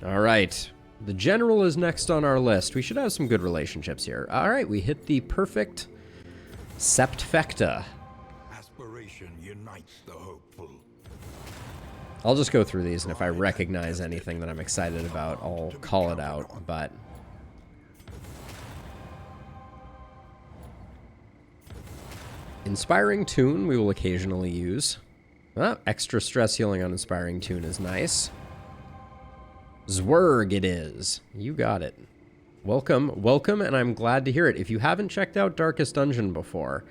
All right. The general is next on our list. We should have some good relationships here. All right, we hit the perfect septfecta. Aspiration unites the hopeful. I'll just go through these, and if I recognize anything that I'm excited about, I'll call it out, but... Inspiring Tune we will occasionally use. Extra stress healing on Inspiring Tune is nice. Zwerg it is. You got it. Welcome, welcome, and I'm glad to hear it. If you haven't checked out Darkest Dungeon before,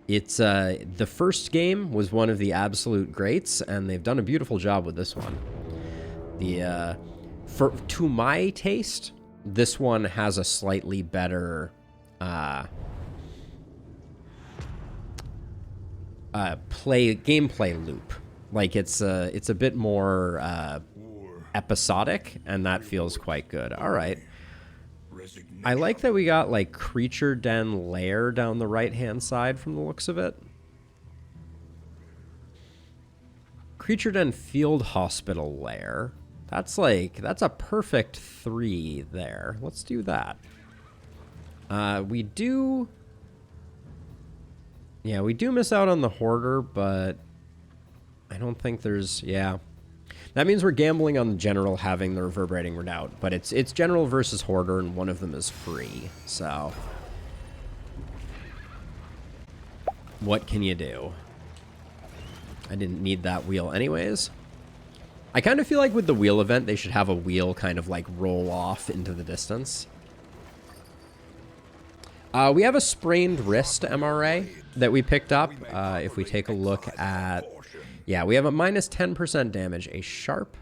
it's the first game was one of the absolute greats, and they've done a beautiful job with this one. To my taste, this one has a slightly better gameplay loop. Like it's a bit more episodic, and that feels quite good. All right. I like that we got like Creature Den Lair down the right-hand side from the looks of it. Creature Den Field Hospital Lair. That's a perfect 3 there. Let's do that. We do miss out on the Hoarder, but I don't think there's, yeah. That means we're gambling on the General having the Reverberating Redoubt, but it's General versus Hoarder, and one of them is free, so. What can you do? I didn't need that wheel anyways. I kind of feel like with the wheel event, they should have a wheel kind of like roll off into the distance. We have a sprained wrist MRA that we picked up. If we take a look at... Yeah, we have a minus 10% damage, a sharp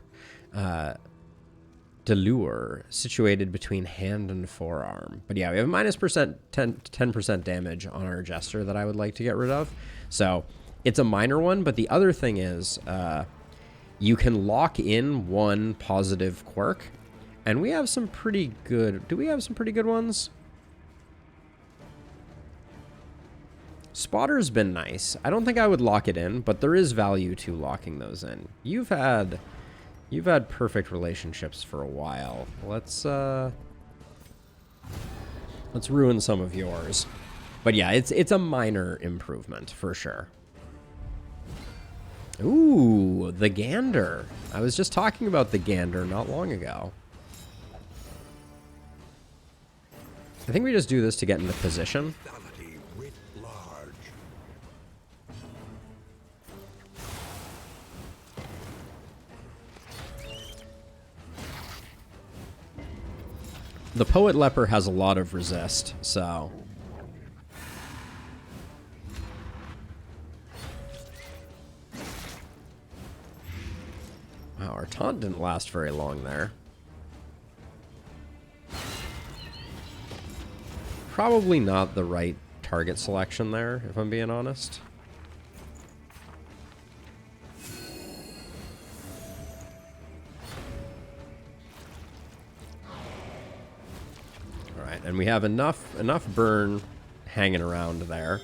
Delure situated between hand and forearm. But yeah, we have a minus 10% damage on our Jester that I would like to get rid of. So it's a minor one, but the other thing is you can lock in one positive quirk, and we have some pretty good... Do we have some pretty good ones? Spotter's been nice. I don't think I would lock it in, but there is value to locking those in. You've had perfect relationships for a while. Let's ruin some of yours. But yeah, it's a minor improvement for sure. Ooh, the Gander. I was just talking about the Gander not long ago. I think we just do this to get into position. The Poet Leper has a lot of resist, so... Wow, our taunt didn't last very long there. Probably not the right target selection there, if I'm being honest. Alright, and we have enough burn hanging around there.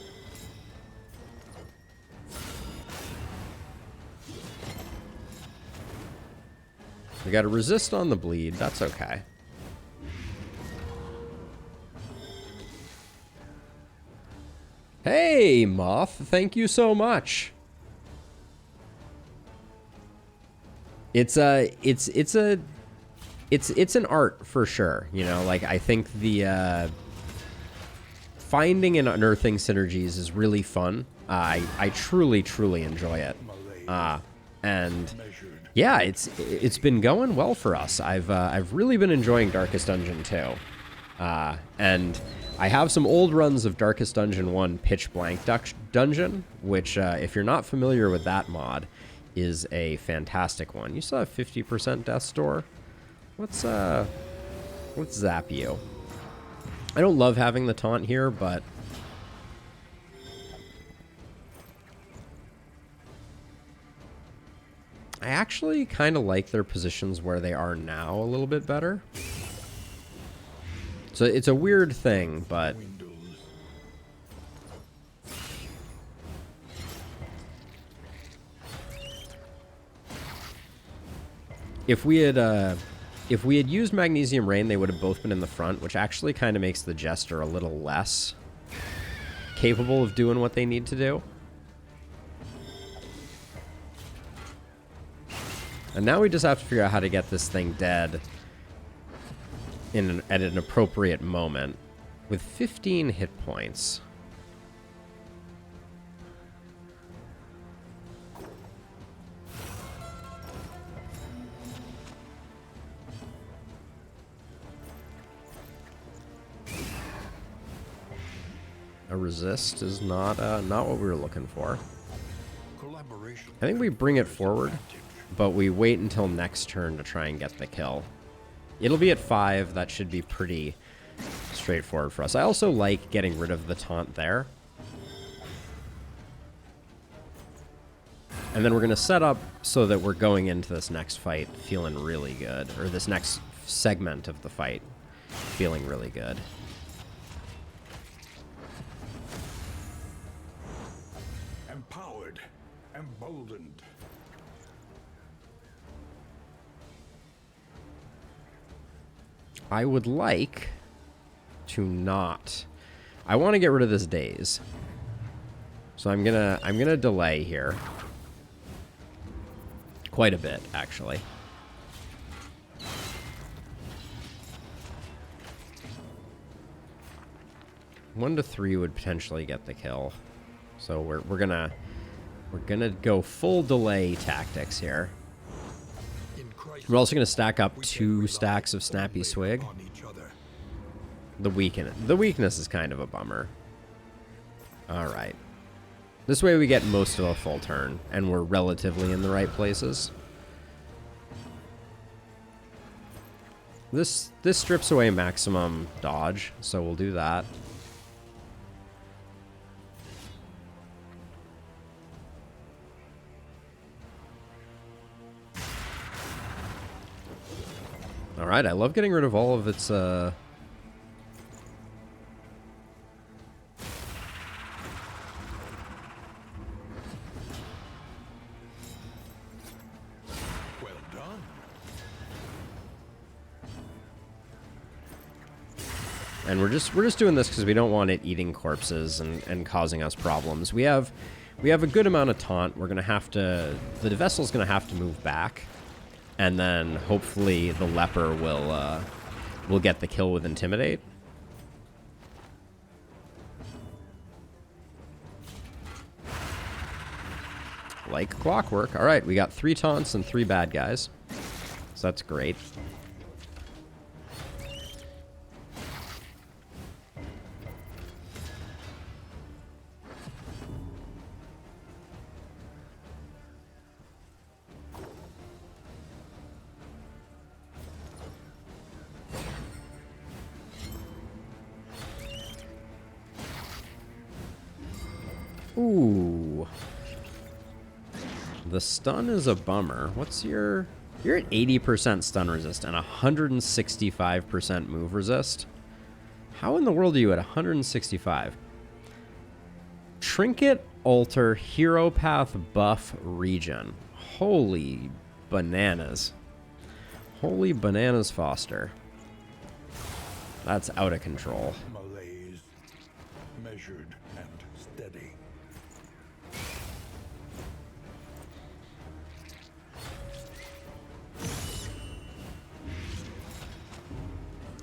We got to resist on the bleed. That's okay. Hey, Moth. Thank you so much. It's an art for sure. You know, like I think the finding and unearthing synergies is really fun. I truly enjoy it. And yeah, it's been going well for us. I've really been enjoying Darkest Dungeon 2. And I have some old runs of Darkest Dungeon 1 Pitch Blank Dungeon, which if you're not familiar with that mod, is a fantastic one. You still have 50% Death Store. Let's zap you. I don't love having the taunt here, but I actually kind of like their positions where they are now a little bit better. So it's a weird thing, but If we had used Magnesium Rain, they would have both been in the front, which actually kind of makes the Jester a little less capable of doing what they need to do. And now we just have to figure out how to get this thing dead at an appropriate moment with 15 hit points. A resist is not what we were looking for. I think we bring it forward, but we wait until next turn to try and get the kill. It'll be at 5. That should be pretty straightforward for us. I also like getting rid of the taunt there. And then we're going to set up so that we're going into this next fight feeling really good, or this next segment of the fight feeling really good. Empowered, emboldened. I would like to not. I want to get rid of this daze. So I'm gonna delay here. Quite a bit, actually. One to 3 would potentially get the kill. So we're gonna go full delay tactics here. We're also gonna stack up 2 stacks of Snappy Swig. The weakness is kind of a bummer. All right. This way we get most of a full turn, and we're relatively in the right places. This strips away maximum dodge, so we'll do that. All right, I love getting rid of all of its Well done. and we're just doing this because we don't want it eating corpses and causing us problems. We have a good amount of taunt. We're gonna have to. The vessel's gonna have to move back, and then hopefully the leper will get the kill with intimidate. Like clockwork. All right, we got 3 taunts and 3 bad guys, so that's great. Ooh. The stun is a bummer. What's your... You're at 80% stun resist and 165% move resist. How in the world are you at 165? Trinket, alter, hero path, buff, regen. Holy bananas. Holy bananas, Foster. That's out of control. Malaise, measured and steady.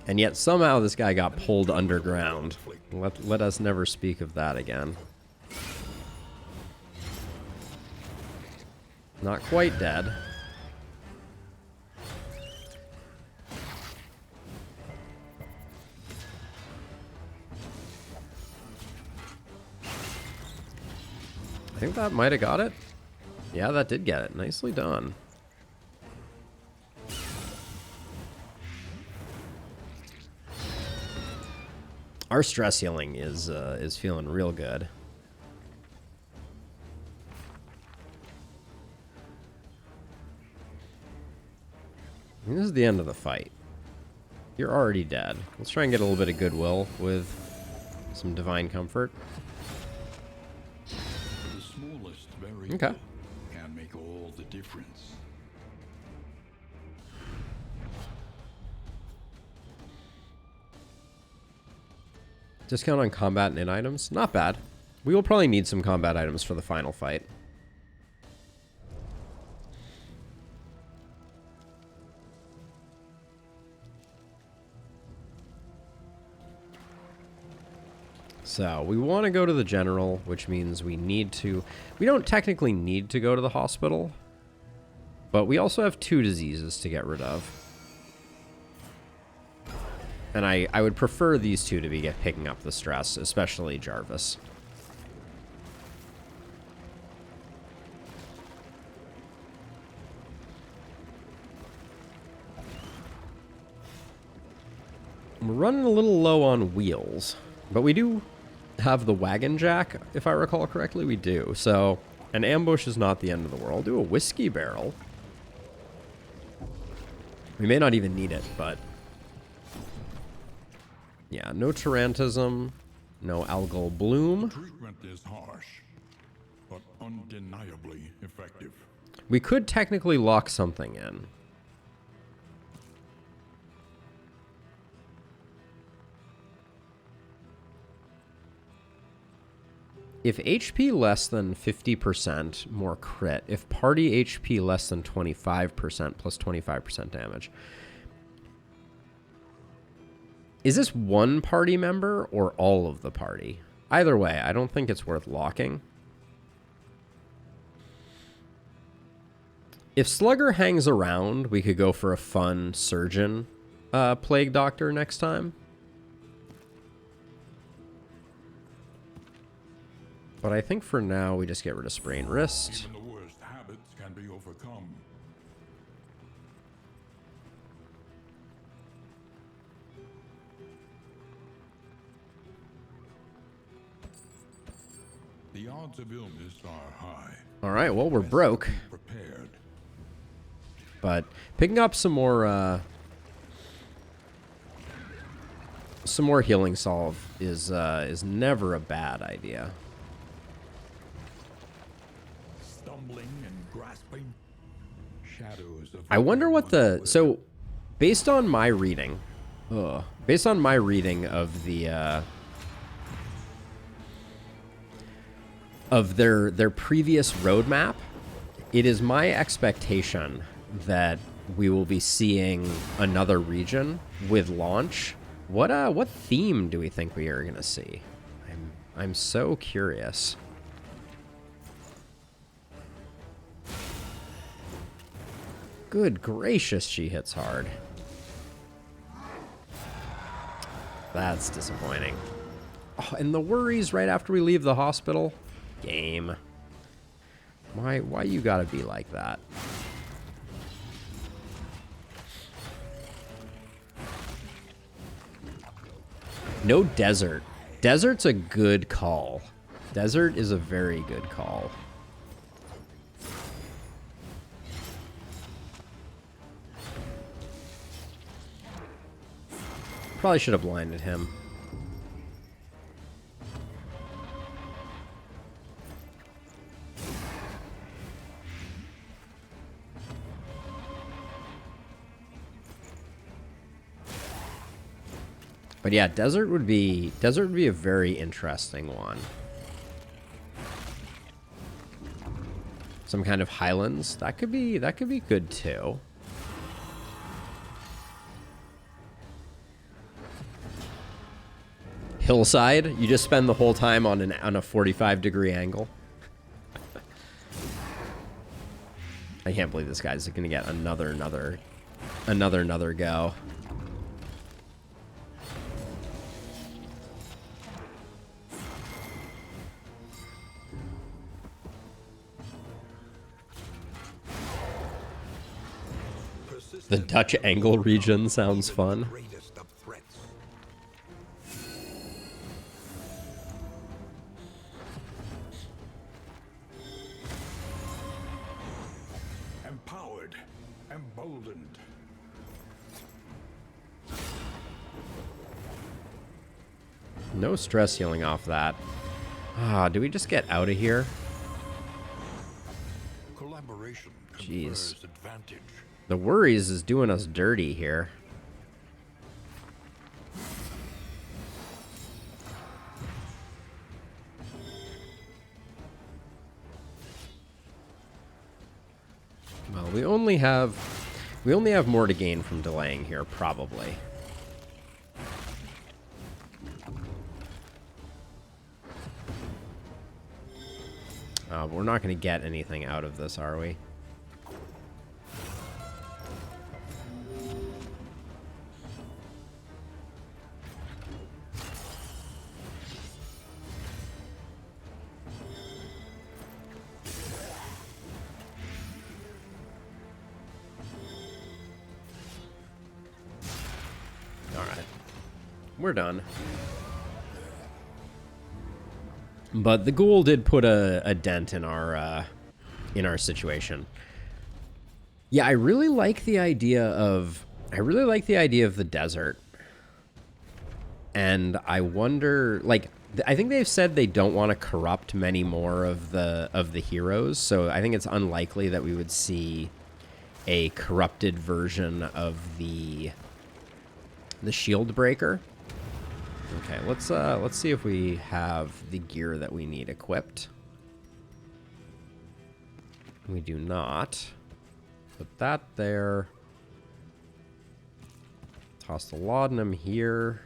And yet somehow this guy got pulled underground. Let us never speak of that again. Not quite dead. I think that might have got it. Yeah, that did get it. Nicely done. Our stress healing is feeling real good. And this is the end of the fight. You're already dead. Let's try and get a little bit of goodwill with some divine comfort. The smallest variable Okay. can make all the difference. Discount on combat and in items? Not bad. We will probably need some combat items for the final fight. So, we want to go to the general, which means we need to... We don't technically need to go to the hospital, but we also have 2 diseases to get rid of. And I would prefer these 2 to be picking up the stress, especially Jarvis. We're running a little low on wheels, but we do have the wagon jack, if I recall correctly. We do. So an ambush is not the end of the world. Do a whiskey barrel. We may not even need it, but yeah, no tarantism, no algal bloom. Treatment is harsh, but undeniably effective. We could technically lock something in. If HP less than 50%, more crit. If party HP less than 25%, plus 25% damage. Is this one party member or all of the party? Either way, I don't think it's worth locking. If Slugger hangs around, we could go for a fun surgeon plague doctor next time. But I think for now, we just get rid of sprained wrist. Even the worst habits can be overcome. The odds of illness are high. All right, well, we're broke. Prepared. But picking up some more healing salve is never a bad idea. Stumbling and grasping. Shadows of I wonder what the... So, based on my reading... based on my reading of the... of their previous roadmap, it is my expectation that we will be seeing another region with launch. What theme do we think we are gonna see? I'm so curious. Good gracious, she hits hard. That's disappointing. Oh, and the worries right after we leave the hospital? Game. Why you gotta be like that? No desert. Desert's a good call. Desert is a very good call. Probably should have blinded him. But yeah, desert would be a very interesting one. Some kind of highlands. That could be good too. Hillside, you just spend the whole time on a 45-degree angle. I can't believe this guy's gonna get another go. The Dutch angle region sounds fun. Empowered, emboldened. No stress healing off that. Ah, do we just get out of here? Collaboration Jeez. confers advantage. The worries is doing us dirty here. Well, we only have more to gain from delaying here, probably. We're not going to get anything out of this, are we? All right. We're done. But the ghoul did put a dent in our situation. Yeah, I really like the idea of the desert. And I wonder, like, I think they've said they don't want to corrupt many more of the heroes, so I think it's unlikely that we would see a corrupted version of the shield breaker. Okay, let's see if we have the gear that we need equipped. We do not. Put that there. Toss the laudanum here.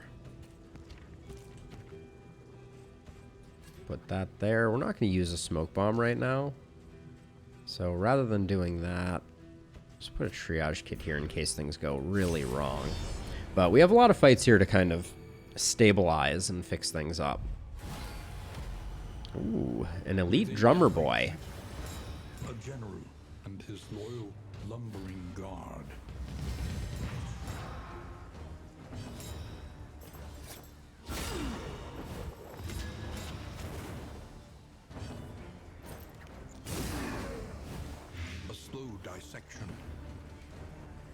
Put that there. We're not going to use a smoke bomb right now. So rather than doing that, just put a triage kit here in case things go really wrong. But we have a lot of fights here to kind of stabilize and fix things up. Ooh, an elite drummer boy. A general and his loyal lumbering guard. A slow dissection.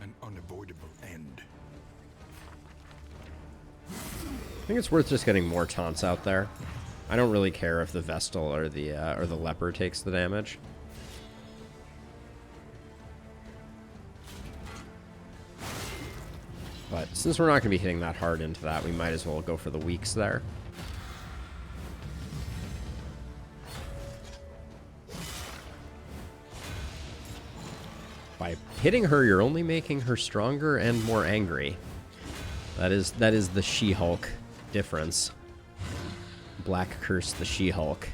An unavoidable end. I think it's worth just getting more taunts out there. I don't really care if the Vestal or the Leper takes the damage. But since we're not going to be hitting that hard into that, we might as well go for the weaks there. By hitting her, you're only making her stronger and more angry. That is the She-Hulk difference. Black Curse the She-Hulk.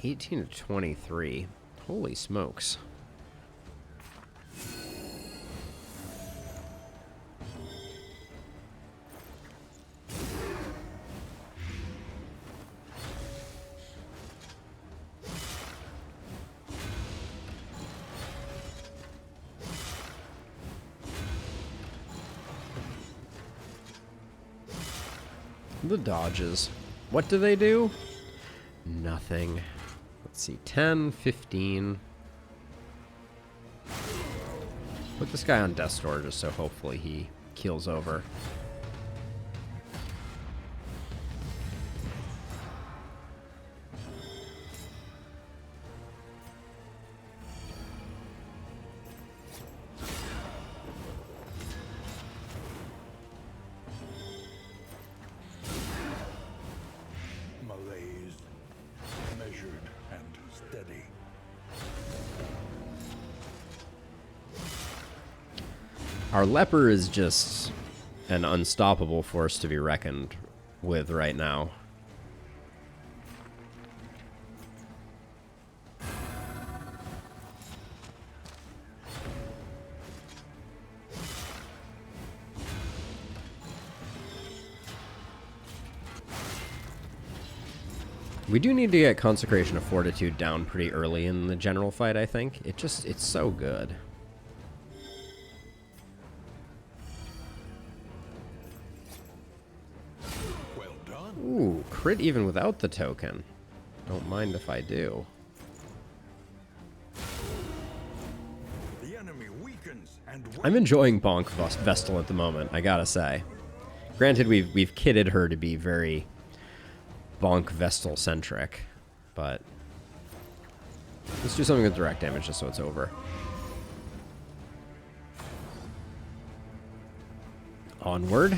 $18 to $23. Holy smokes. The dodges. What do they do? Nothing. Let's see, 10, 15. Put this guy on Death's Door just so hopefully he keels over. Malaise, measured and steady. Our Leper is just an unstoppable force to be reckoned with right now. We do need to get Consecration of Fortitude down pretty early in the general fight, I think. It's so good. Well done. Ooh, crit even without the token. Don't mind if I do. The enemy weakens and I'm enjoying Bonk Vestal at the moment, I gotta say. Granted, we've kitted her to be very Bonk Vestal centric, but let's do something with direct damage just so it's over. Onward.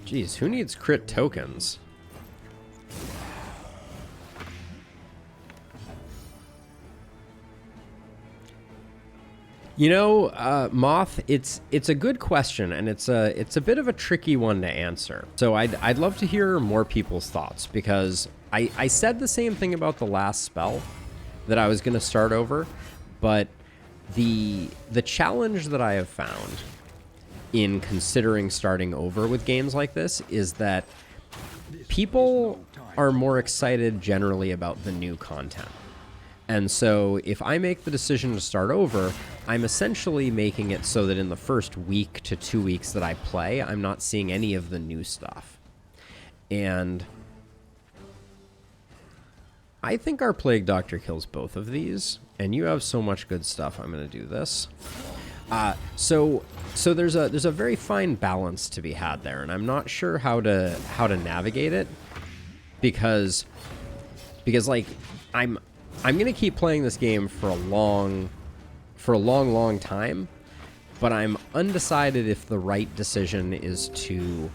Jeez, who needs crit tokens? You know, Moth, it's a good question, and it's a bit of a tricky one to answer. So I'd love to hear more people's thoughts, because I said the same thing about the last spell, that I was going to start over, but the challenge that I have found in considering starting over with games like this is that people are more excited generally about the new content. And so if I make the decision to start over, I'm essentially making it so that in the first week to 2 weeks that I play, I'm not seeing any of the new stuff. And I think our Plague Doctor kills both of these, and you have so much good stuff, I'm going to do this. So there's a very fine balance to be had there, and I'm not sure how to navigate it, because like I'm gonna keep playing this game for a long time, but I'm undecided if the right decision is to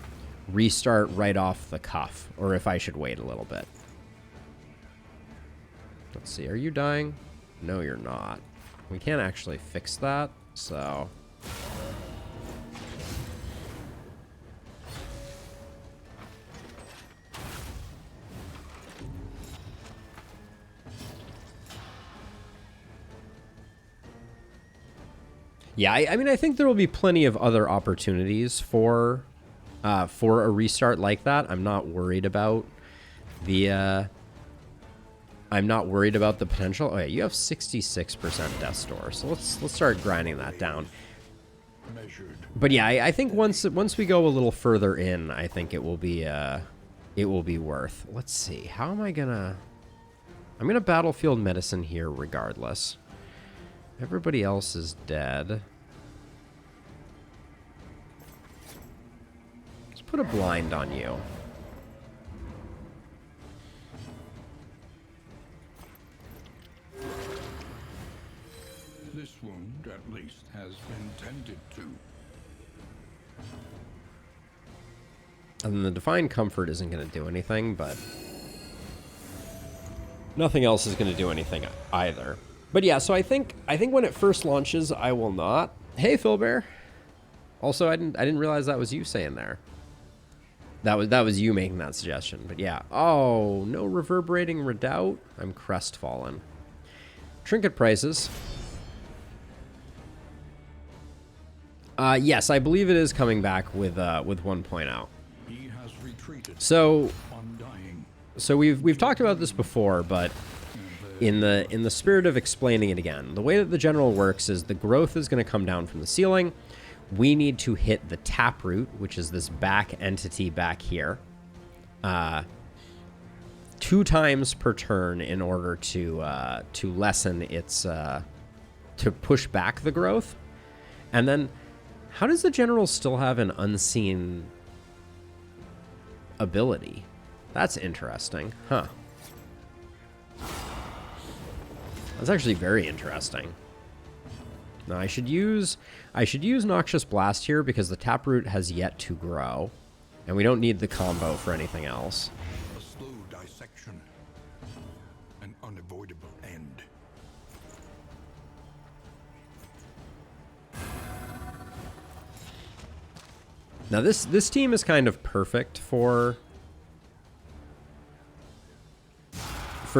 restart right off the cuff or if I should wait a little bit. Let's see, are you dying? No, you're not. We can't actually fix that. So yeah, I mean, I think there will be plenty of other opportunities for a restart like that. I'm not worried about the potential. Oh yeah, you have 66% Death Store, so let's start grinding that down. But yeah, I think once we go a little further in, I think it will be worth. Let's see, how am I gonna? I'm gonna Battlefield Medicine here regardless. Everybody else is dead. Let's put a blind on you. This wound, at least, has been tended to. And then the Divine Comfort isn't going to do anything, but nothing else is going to do anything either. But yeah, so I think when it first launches, I will not. Hey, Philbear. Also, I didn't realize that was you saying there. That was you making that suggestion. But yeah. Oh, no reverberating redoubt. I'm crestfallen. Trinket prices. Yes, I believe it is coming back with 1.0. He has retreated. So Undying. So we've talked about this before, but in the spirit of explaining it again, the way that the general works is the growth is going to come down from the ceiling. We need to hit the taproot, which is this back entity back here, 2 times per turn in order to lessen its to push back the growth. And then, how does the general still have an unseen ability? That's interesting, huh? That's actually very interesting. Now I should use Noxious Blast here because the Taproot has yet to grow, and we don't need the combo for anything else. A slow dissection. An unavoidable end. Now this team is kind of perfect for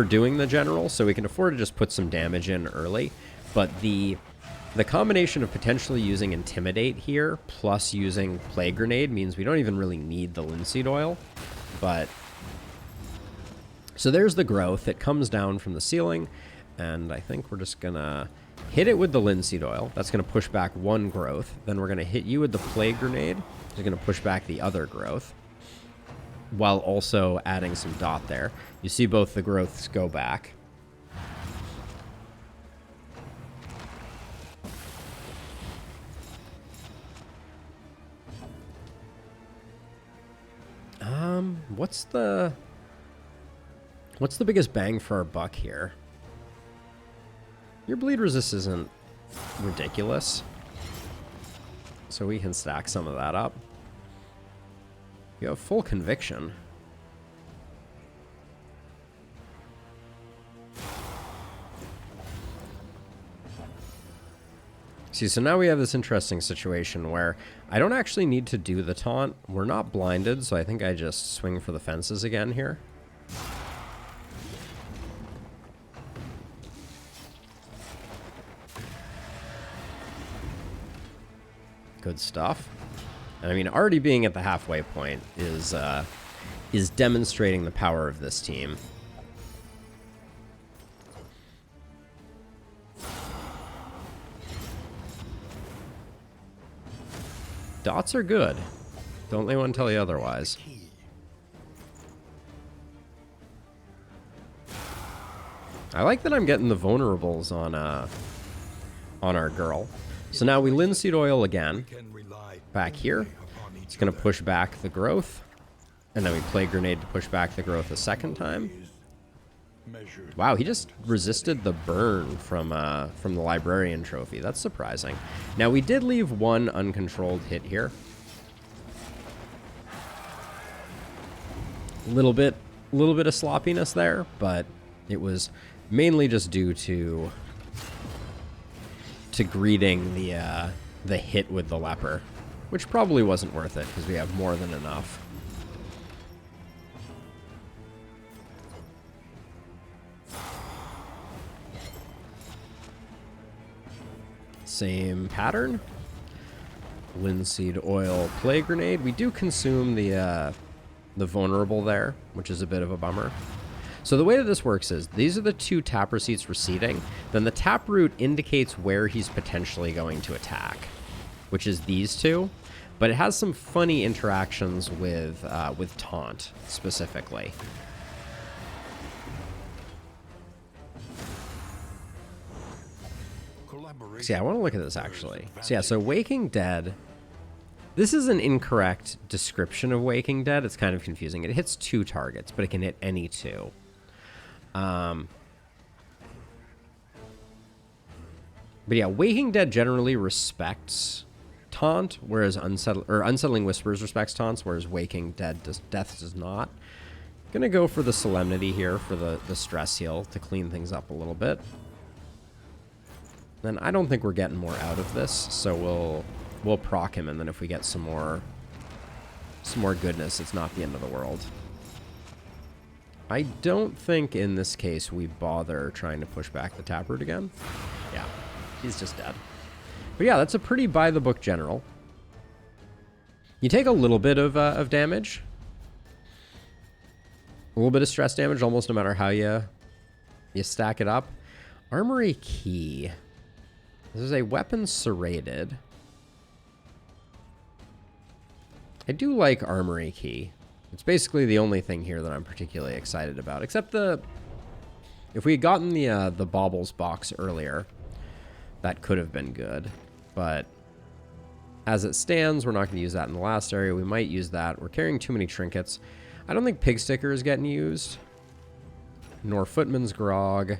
doing the general, so we can afford to just put some damage in early. But the combination of potentially using Intimidate here plus using Plague Grenade means we don't even really need the Linseed Oil. But so there's the growth. It comes down from the ceiling, and I think we're just gonna Hit it with the linseed oil. That's going to push back one growth. Then we're going to hit you with the plague grenade. It's going to push back the other growth, while also adding some dot there. You see both the growths go back. What's the biggest bang for our buck here? Your bleed resist isn't ridiculous, so we can stack some of that up. You have full conviction. See, so now we have this interesting situation where I don't actually need to do the taunt. We're not blinded, so I think I just swing for the fences again here. Good stuff. And I mean, already being at the halfway point is demonstrating the power of this team. Dots are good. Don't let anyone tell you otherwise. I like that I'm getting the vulnerables on our girl. So now we linseed oil again. Back here. It's going to push back the growth. And then we play grenade to push back the growth a second time. Wow, he just resisted the burn from the librarian trophy. That's surprising. Now we did leave one uncontrolled hit here. A little bit of sloppiness there, but it was mainly just due to greeting the hit with the leper, which probably wasn't worth it because we have more than enough. Same pattern. Linseed oil play grenade. We do consume the vulnerable there, which is a bit of a bummer. So the way that this works is these are the two tap receipts receding. Then the taproot indicates where he's potentially going to attack, which is these two. But it has some funny interactions with taunt specifically. So yeah, I want to look at this actually. So yeah, so Waking Dead. This is an incorrect description of Waking Dead. It's kind of confusing. It hits 2 targets, but it can hit any 2. But yeah, Waking Dead generally respects taunt, whereas Unsettling Whispers respects taunts, whereas Waking Dead Death does not. Gonna go for the Solemnity here for the stress heal to clean things up a little bit. Then I don't think we're getting more out of this, so we'll proc him, and then if we get some more goodness, it's not the end of the world. I don't think in this case we bother trying to push back the taproot again. Yeah, he's just dead. But yeah, that's a pretty by-the-book general. You take a little bit of damage. A little bit of stress damage, almost no matter how you stack it up. Armory Key. This is a weapon serrated. I do like Armory Key. It's basically the only thing here that I'm particularly excited about, except if we had gotten the baubles box earlier, that could have been good. But as it stands, we're not going to use that in the last area. We might use that. We're carrying too many trinkets. I don't think Pig Sticker is getting used, nor Footman's Grog.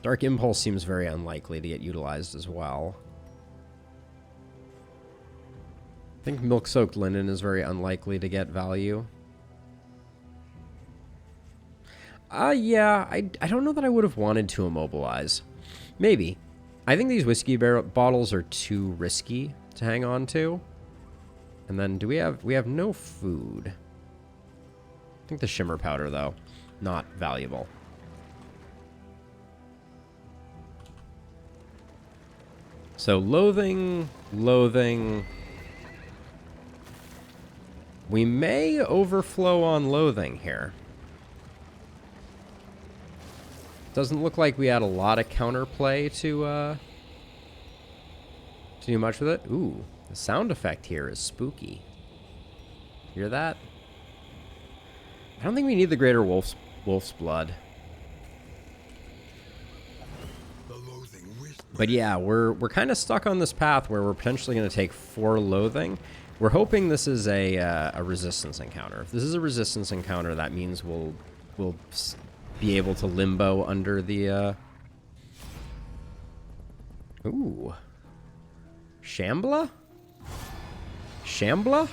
Dark Impulse seems very unlikely to get utilized as well. I think Milk-Soaked Linen is very unlikely to get value. Yeah, I don't know that I would have wanted to immobilize. Maybe. I think these whiskey bottles are too risky to hang on to. And then we have no food. I think the Shimmer Powder, though, not valuable. So Loathing. We may overflow on Loathing here. Doesn't look like we had a lot of counterplay to do much with it. Ooh, the sound effect here is spooky. Hear that? I don't think we need the Greater Wolf's Blood. But yeah, we're kind of stuck on this path where we're potentially going to take 4 loathing. We're hoping this is a resistance encounter. If this is a resistance encounter, that means we'll be able to limbo under the... Ooh. Shambla? Shambla?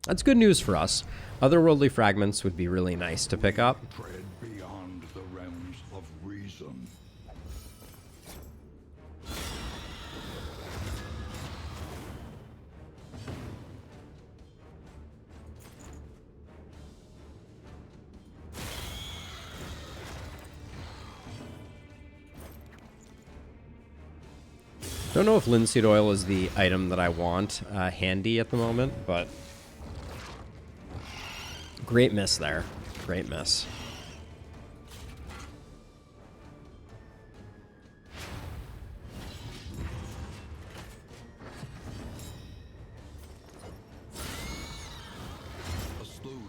That's good news for us. Otherworldly fragments would be really nice to pick up. Tread beyond the realms of reason. Don't know if linseed oil is the item that I want handy at the moment, but great miss there. Great miss.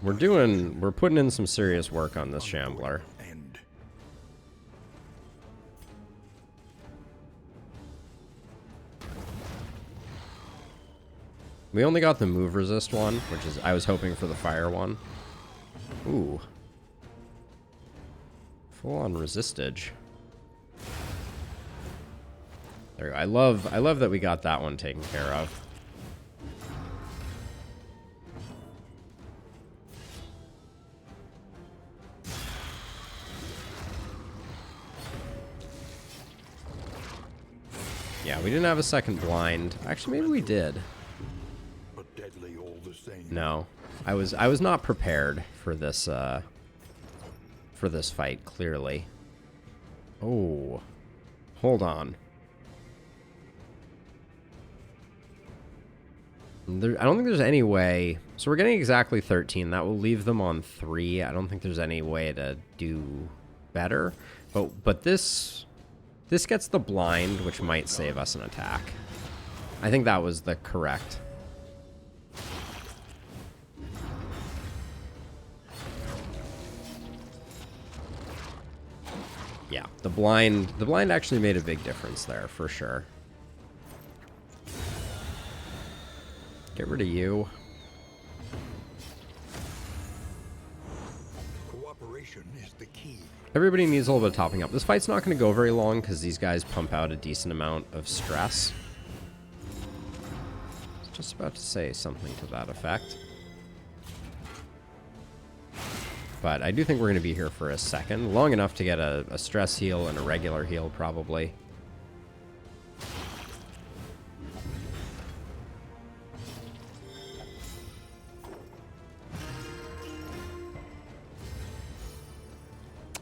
We're putting in some serious work on this Shambler. We only got the move resist one, which is, I was hoping for the fire one. Ooh. Full on resistage. There we go. I love that we got that one taken care of. Yeah, we didn't have a second blind. Actually, maybe we did. Deadly all the same. No, I was not prepared for this fight. Clearly. Oh, hold on. I don't think there's any way. So we're getting exactly 13. That will leave them on 3. I don't think there's any way to do better. But this gets the blind, which might save us an attack. I think that was the correct. Yeah, the blind actually made a big difference there, for sure. Get rid of you. Cooperation is the key. Everybody needs a little bit of topping up. This fight's not going to go very long because these guys pump out a decent amount of stress. I was just about to say something to that effect. But I do think we're going to be here for a second. Long enough to get a stress heal and a regular heal, probably.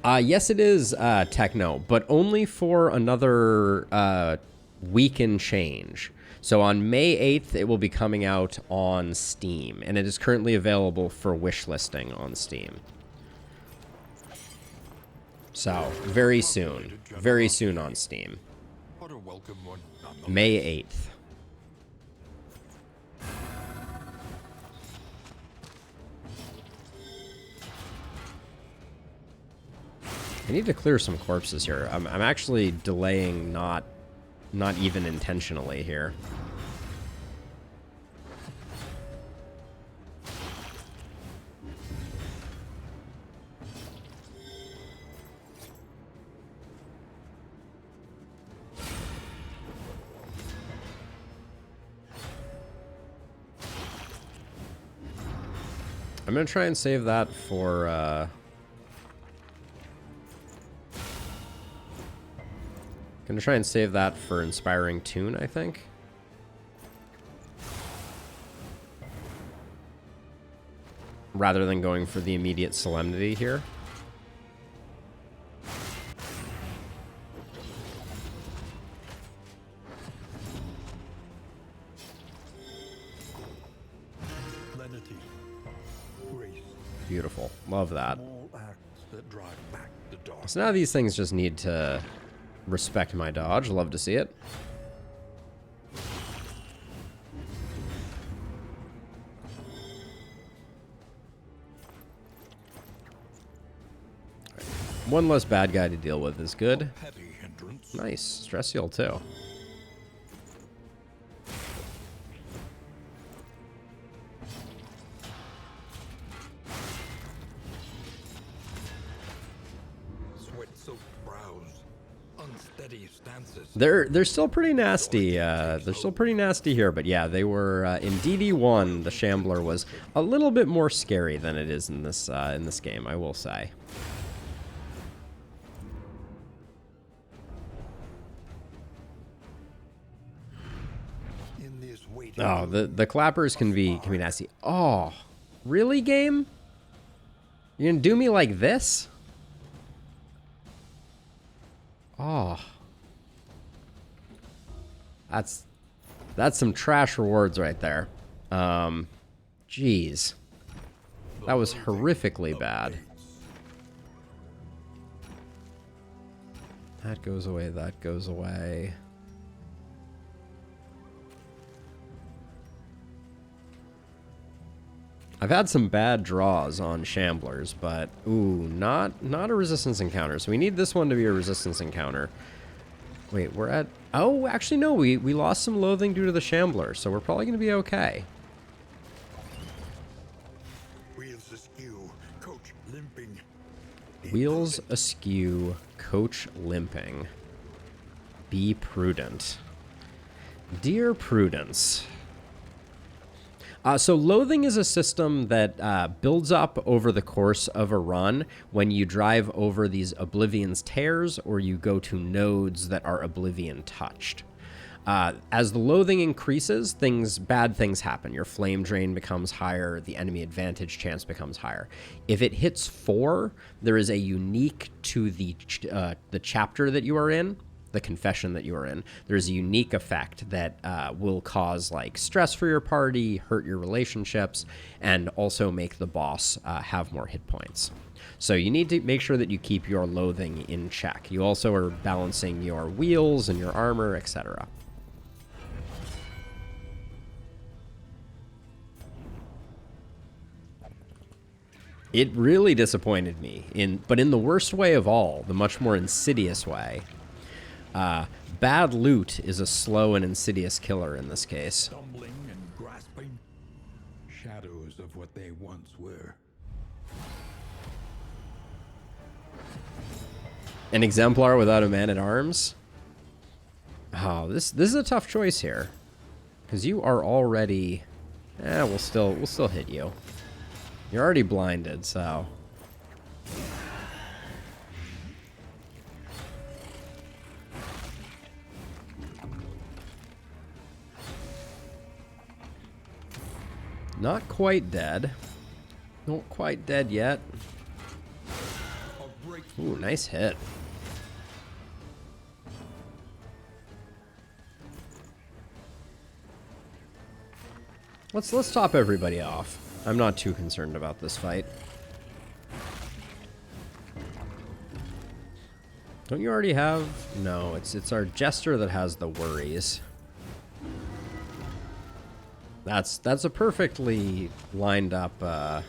Yes, it is techno, but only for another week and change. So on May 8th, it will be coming out on Steam, and it is currently available for wish listing on Steam. So, very soon on Steam. May 8th. I need to clear some corpses here. I'm actually delaying not even intentionally here. I'm going to try and save that for, going to try and save that for Inspiring Tune, I think. Rather than going for the immediate Solemnity here. Lenity, grace, Love that. Small acts that drive back the dark. So now these things just need to respect my dodge. Love to see it. One less bad guy to deal with is good. Heavy hindrance. Nice. Stress seal too. Sweat-soaked brows. Unsteady stances. They're still pretty nasty. They're still pretty nasty here, but yeah, they were in DD1. The Shambler was a little bit more scary than it is in this game, I will say. In this waiting Oh, the clappers can be nasty. Oh, really, game? You're gonna do me like this? Oh. That's some trash rewards right there. Jeez. That was horrifically bad. That goes away, that goes away. I've had some bad draws on Shamblers, but ooh, not a resistance encounter. So we need this one to be a resistance encounter. Wait, we're at... Oh, actually, no, we lost some loathing due to the Shambler, so we're probably going to be okay. Wheels askew, coach limping. Wheels askew, coach limping. Be prudent. Dear Prudence. So loathing is a system that builds up over the course of a run when you drive over these Oblivion's tears or you go to nodes that are Oblivion touched. As the loathing increases, bad things happen. Your flame drain becomes higher, the enemy advantage chance becomes higher. If it hits 4, there is a unique to the chapter that you are in, the confession that you are in. There's a unique effect that will cause like stress for your party, hurt your relationships, and also make the boss have more hit points. So you need to make sure that you keep your loathing in check. You also are balancing your wheels and your armor, etc. It really disappointed me, but in the worst way of all, the much more insidious way. Bad loot is a slow and insidious killer in this case. Stumbling and grasping. Shadows of what they once were. An exemplar without a man-at-arms? Oh, this is a tough choice here. Because you are already... we'll still hit you. You're already blinded, so... Not quite dead. Not quite dead yet. Ooh, nice hit. Let's top everybody off. I'm not too concerned about this fight. Don't you already have? No, it's our Jester that has the worries. That's a perfectly lined up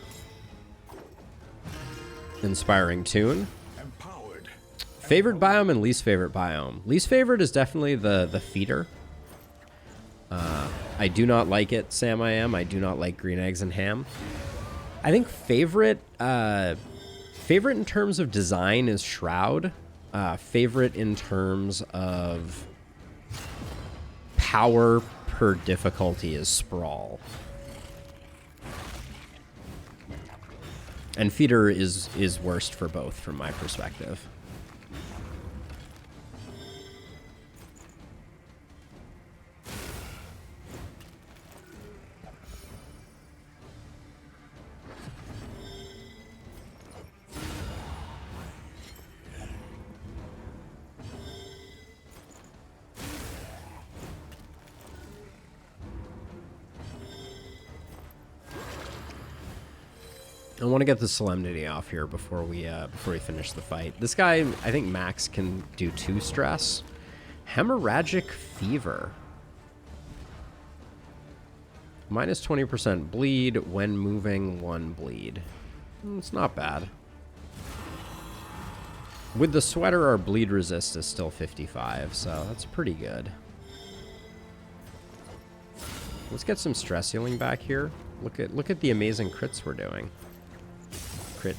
inspiring tune. Empowered. Favorite biome and least favorite biome. Least favorite is definitely the feeder. I do not like it, Sam I am. I do not like green eggs and ham. I think favorite in terms of design is Shroud. Favorite in terms of power per difficulty is Sprawl. And feeder is worst for both from my perspective. I want to get the Solemnity off here before we finish the fight. This guy, I think max can do 2 stress. Hemorrhagic Fever. Minus 20% bleed when moving, 1 bleed. It's not bad. With the sweater, our bleed resist is still 55, so that's pretty good. Let's get some stress healing back here. Look at the amazing crits we're doing. Crit.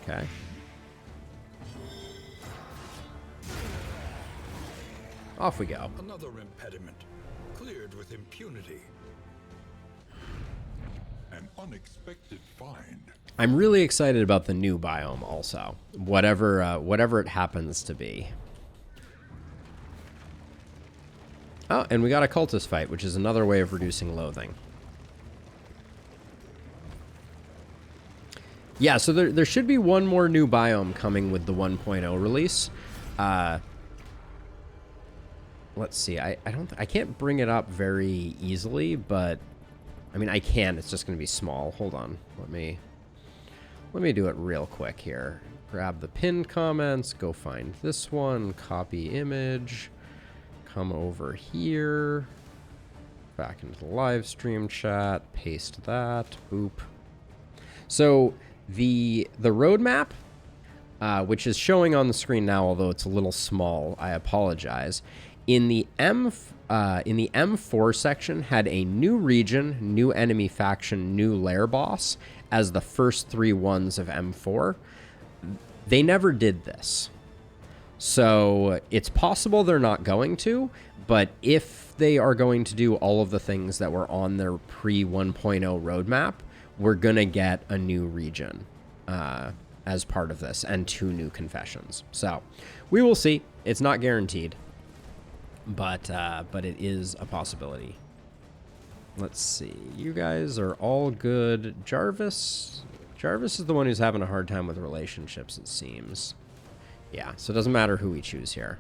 Okay. Off we go. Another impediment cleared with impunity. An unexpected find. I'm really excited about the new biome also. Whatever it happens to be. Oh, and we got a cultist fight, which is another way of reducing loathing. Yeah, so there should be one more new biome coming with the 1.0 release. Let's see. I can't bring it up very easily, but I mean I can. It's just going to be small. Hold on. Let me do it real quick here. Grab the pinned comments. Go find this one. Copy image. Come over here. Back into the live stream chat. Paste that. Boop. So the roadmap, which is showing on the screen now, although it's a little small, I apologize. In the M4 section, had a new region, new enemy faction, new lair boss as the first 3 ones of M4. They never did this. So it's possible they're not going to, but if they are going to do all of the things that were on their pre-1.0 roadmap, we're going to get a new region as part of this and 2 new confessions. So we will see. It's not guaranteed, but it is a possibility. Let's see. You guys are all good. Jarvis is the one who's having a hard time with relationships, it seems. Yeah, so it doesn't matter who we choose here.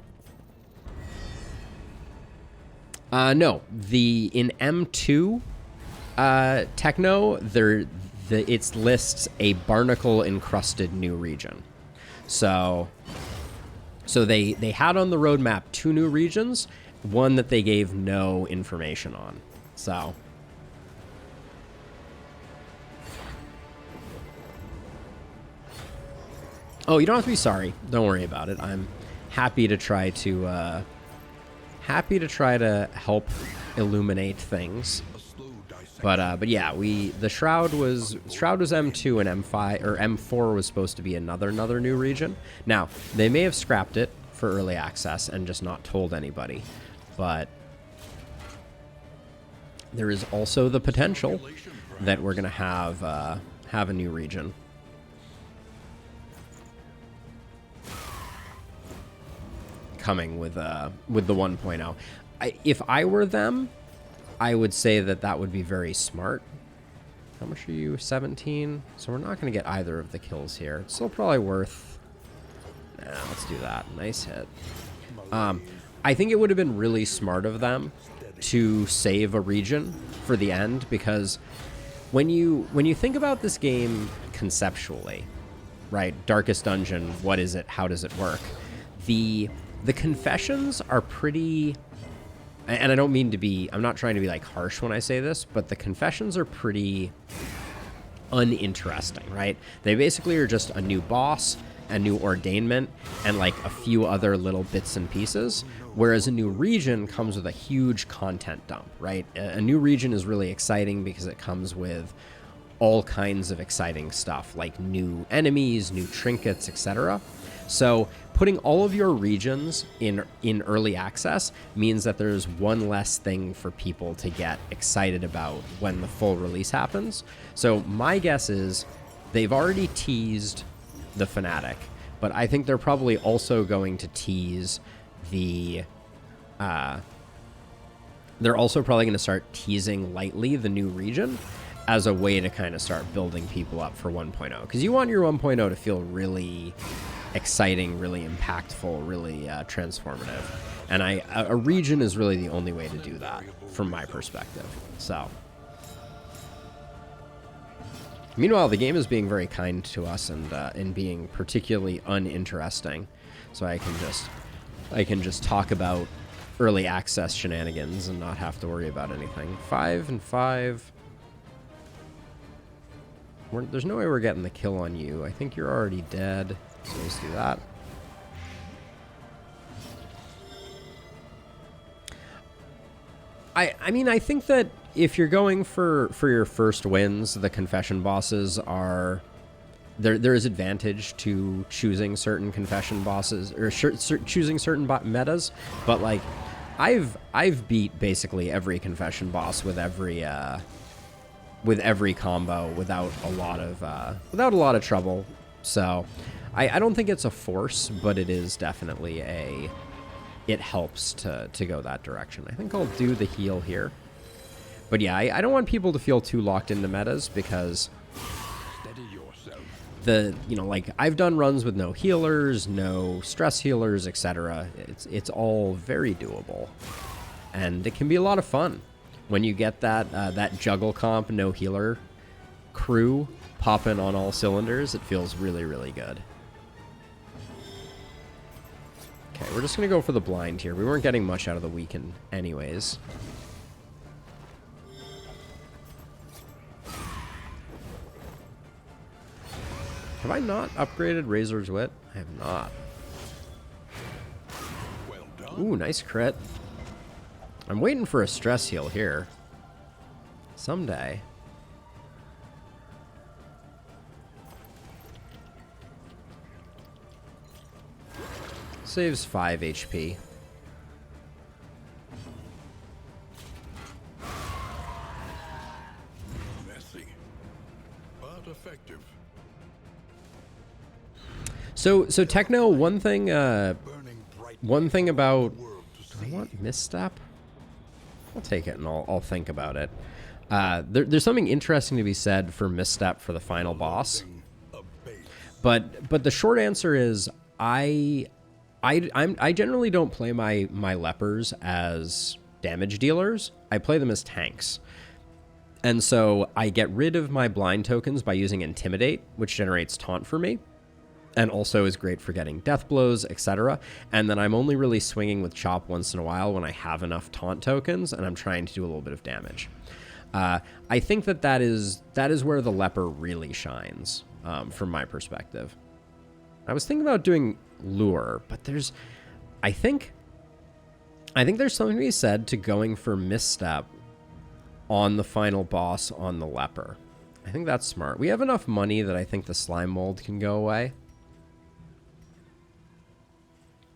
No, in M2 Techno, it lists a barnacle encrusted new region. So they had on the roadmap 2 new regions, one that they gave no information on. So oh, you don't have to be sorry. Don't worry about it. I'm happy to try to help illuminate things. But yeah, the Shroud was M2 and M5 or M4 was supposed to be another new region. Now, they may have scrapped it for early access and just not told anybody. But there is also the potential that we're going to have a new region. Coming with the 1.0. If I were them, I would say that would be very smart. How much are you? 17? So we're not going to get either of the kills here. It's still probably worth... Nah, let's do that. Nice hit. I think it would have been really smart of them to save a region for the end, because when you think about this game conceptually, right? Darkest Dungeon, what is it? How does it work? The confessions are pretty... And I don't mean to be... I'm not trying to be, like, harsh when I say this, but the confessions are pretty uninteresting, right? They basically are just a new boss, a new ordainment, and, like, a few other little bits and pieces, whereas a new region comes with a huge content dump, right? A new region is really exciting because it comes with all kinds of exciting stuff, like new enemies, new trinkets, etc. So putting all of your regions in early access means that there's one less thing for people to get excited about when the full release happens. So my guess is they've already teased the Fanatic, but I think they're probably also going to tease the... they're also probably going to start teasing lightly the new region as a way to kind of start building people up for 1.0. Because you want your 1.0 to feel really... exciting, really impactful, really transformative, and a region is really the only way to do that from my perspective. So Meanwhile, the game is being very kind to us and being particularly uninteresting, so I can just talk about early access shenanigans and not have to worry about anything. 5 and 5. There's no way we're getting the kill on you. I think you're already dead, so let's do that. I mean, I think that if you're going for your first wins, the confession bosses are... There is advantage to choosing certain confession bosses, or choosing certain metas, but, like, I've beat basically every confession boss with every combo without a lot of trouble. So I don't think it's a force, but it is definitely it helps to go that direction. I think I'll do the heal here. But yeah, I don't want people to feel too locked into metas, because like, I've done runs with no healers, no stress healers, etc. It's all very doable, and it can be a lot of fun when you get that juggle comp no healer crew popping on all cylinders. It feels really, really good. Okay, we're just gonna go for the blind here. We weren't getting much out of the weaken anyways. Have I not upgraded Razor's Wit? I have not. Well done. Ooh, nice crit. I'm waiting for a stress heal here. Someday. Saves 5 HP. Messy, but effective. So Techno, one thing Burning bright about... world to Do I see. want misstep? I'll take it and I'll think about it. There's something interesting to be said for misstep for the final boss. A base. But the short answer is I generally don't play my lepers as damage dealers. I play them as tanks. And so I get rid of my blind tokens by using Intimidate, which generates taunt for me, and also is great for getting death blows, etc. And then I'm only really swinging with Chop once in a while when I have enough taunt tokens and I'm trying to do a little bit of damage. I think that is where the leper really shines, from my perspective. I was thinking about doing lure, but I think there's something to be said to going for misstep on the final boss on the leper. I think that's smart. We have enough money that I think the slime mold can go away.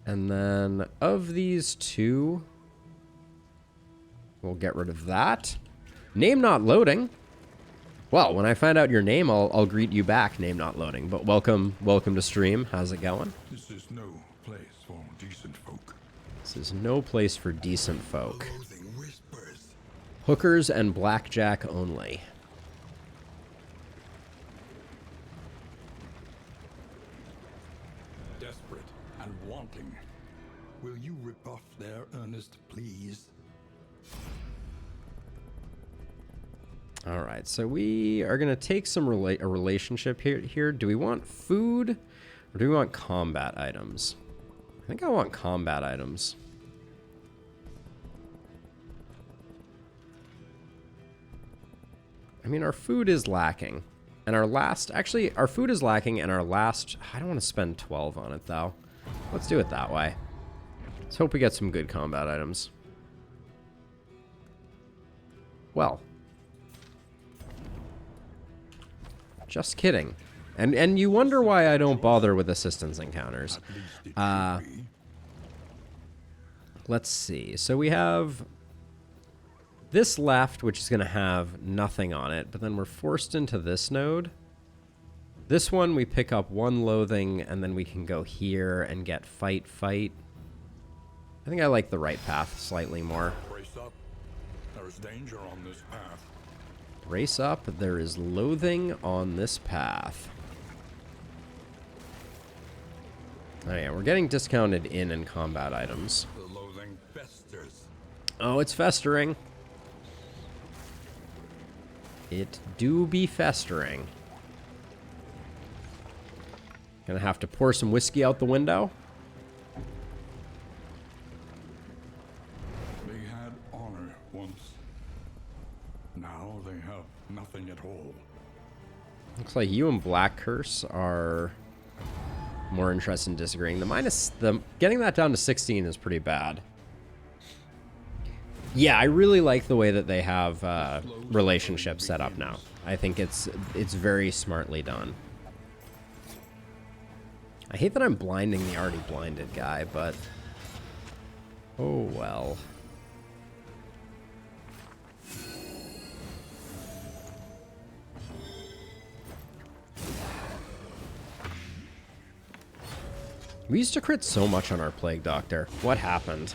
And then of these two, we'll get rid of that. Name not loading. Well, when I find out your name, I'll greet you back, name not loading. But welcome to stream. How's it going? This is no place for decent folk. This is no place for decent folk. Loathing whispers. Hookers and blackjack only. Desperate and wanting. Will you rebuff their earnest pleas? All right, so we are going to take a relationship here. Do we want food or do we want combat items? I think I want combat items. I mean, our food is lacking. And our food is lacking and our last, I don't want to spend 12 on it though. Let's do it that way. Let's hope we get some good combat items. Well. Just kidding. And you wonder why I don't bother with assistance encounters. Let's see. So we have this left, which is going to have nothing on it, but then we're forced into this node. This one, we pick up one loathing, and then we can go here and get fight. I think I like the right path slightly more. Brace up. There is danger on this path. Brace up. There is loathing on this path. Oh yeah, we're getting discounted in and combat items. The loathing festers. Oh, it's festering. It do be festering. Gonna have to pour some whiskey out the window. They had honor once. Now they have nothing at all. Looks like you and Black Curse are more interested in disagreeing. Getting that down to 16 is pretty bad. Yeah, I really like the way that they have relationships set up now. I think it's very smartly done. I hate that I'm blinding the already blinded guy, but oh well. We used to crit so much on our Plague Doctor. What happened?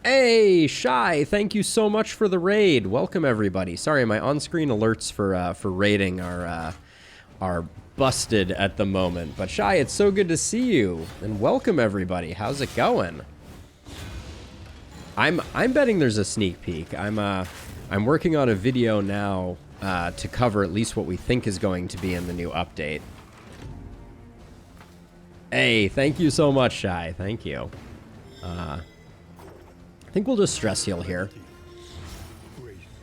Hey, Shy, thank you so much for the raid. Welcome, everybody. Sorry, my on-screen alerts for raiding are busted at the moment. But Shy, it's so good to see you. And welcome, everybody. How's it going? I'm betting there's a sneak peek. I'm working on a video now to cover at least what we think is going to be in the new update. Hey, thank you so much, Shy. Thank you. I think we'll just stress heal here.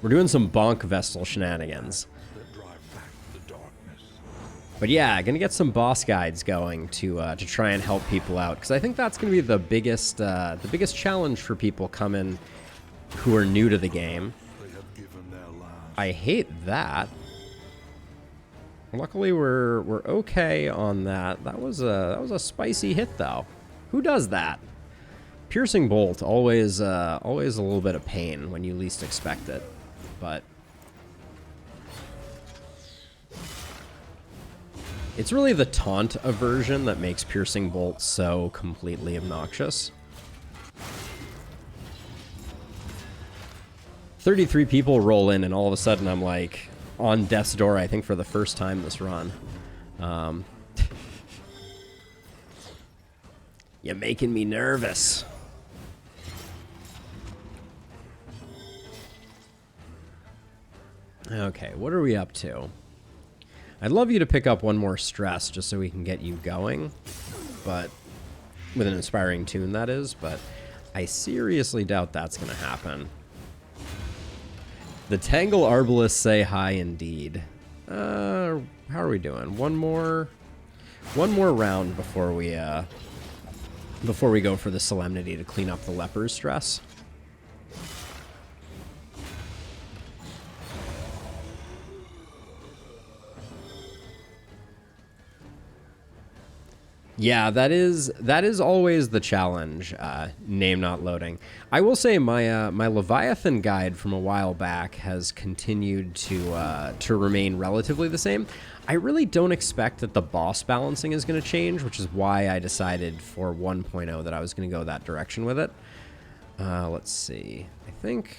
We're doing some bonk Vestal shenanigans. But yeah, gonna get some boss guides going to try and help people out, because I think that's gonna be the biggest challenge for people coming who are new to the game. I hate that. Luckily, we're okay on that. That was a spicy hit though. Who does that? Piercing bolt, always a little bit of pain when you least expect it, but it's really the taunt aversion that makes piercing bolt so completely obnoxious. 33 people roll in, and all of a sudden I'm like on death's door, I think, for the first time this run. You're making me nervous. Okay, what are we up to? I'd love you to pick up one more stress just so we can get you going, but with an inspiring tune, that is, but I seriously doubt that's going to happen. The Tangle Arbelists say hi indeed. How are we doing? One more round before we go for the Solemnity to clean up the Leper's stress. Yeah, that is always the challenge, name not loading. I will say my my Leviathan guide from a while back has continued to remain relatively the same. I really don't expect that the boss balancing is going to change, which is why I decided for 1.0 that I was going to go that direction with it. Let's see. I think...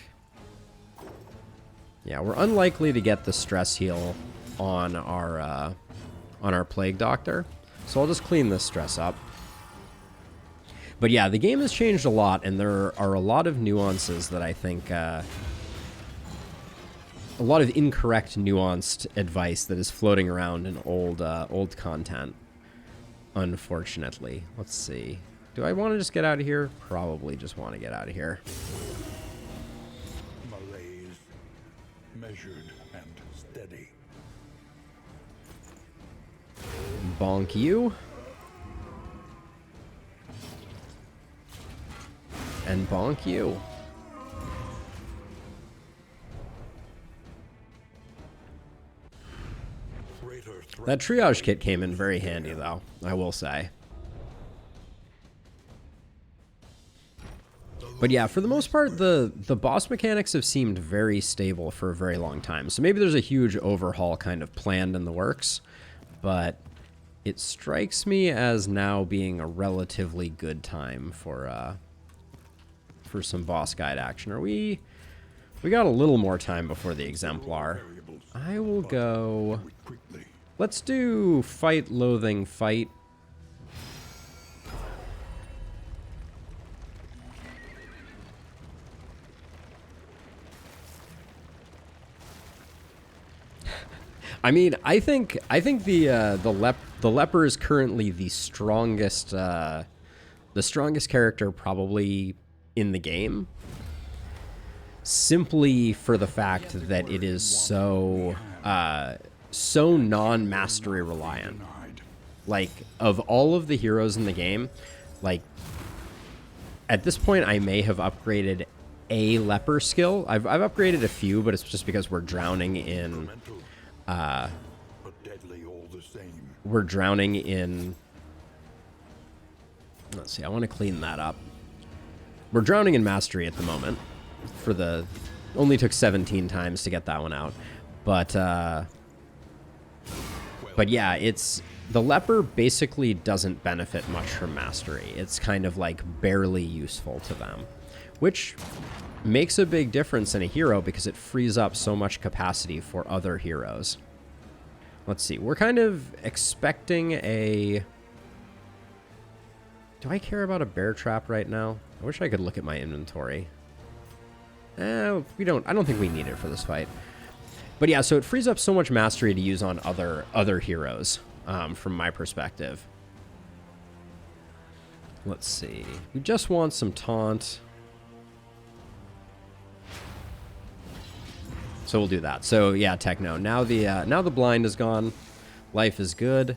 yeah, we're unlikely to get the stress heal on our Plague Doctor. So I'll just clean this stress up. But yeah, the game has changed a lot, and there are a lot of nuances that I think... a lot of incorrect, nuanced advice that is floating around in old content, unfortunately. Let's see. Do I want to just get out of here? Probably just want to get out of here. Malaise, measured and steady. Bonk you. And bonk you. That triage kit came in very handy, though, I will say. But yeah, for the most part, the boss mechanics have seemed very stable for a very long time. So maybe there's a huge overhaul kind of planned in the works, but it strikes me as now being a relatively good time for some boss guide action. We got a little more time before the Exemplar. I will go... let's do fight, loathing, fight. I mean, I think the leper is currently the strongest character probably in the game, simply for the fact that it is so so non-mastery reliant. Like, of all of the heroes in the game, like, at this point I may have upgraded a leper skill. I've upgraded a few, but it's just because we're drowning in we're drowning in, let's see, I want to clean that up. We're drowning in mastery at the moment. Only took 17 times to get that one out. But yeah, the leper basically doesn't benefit much from mastery. It's kind of like barely useful to them, which makes a big difference in a hero because it frees up so much capacity for other heroes. Let's see, we're kind of expecting a... Do I care about a bear trap right now? I wish I could look at my inventory. We don't. I don't think we need it for this fight. But yeah, so it frees up so much mastery to use on other heroes, from my perspective. Let's see. We just want some taunt. So we'll do that. So yeah, Techno. Now the blind is gone. Life is good.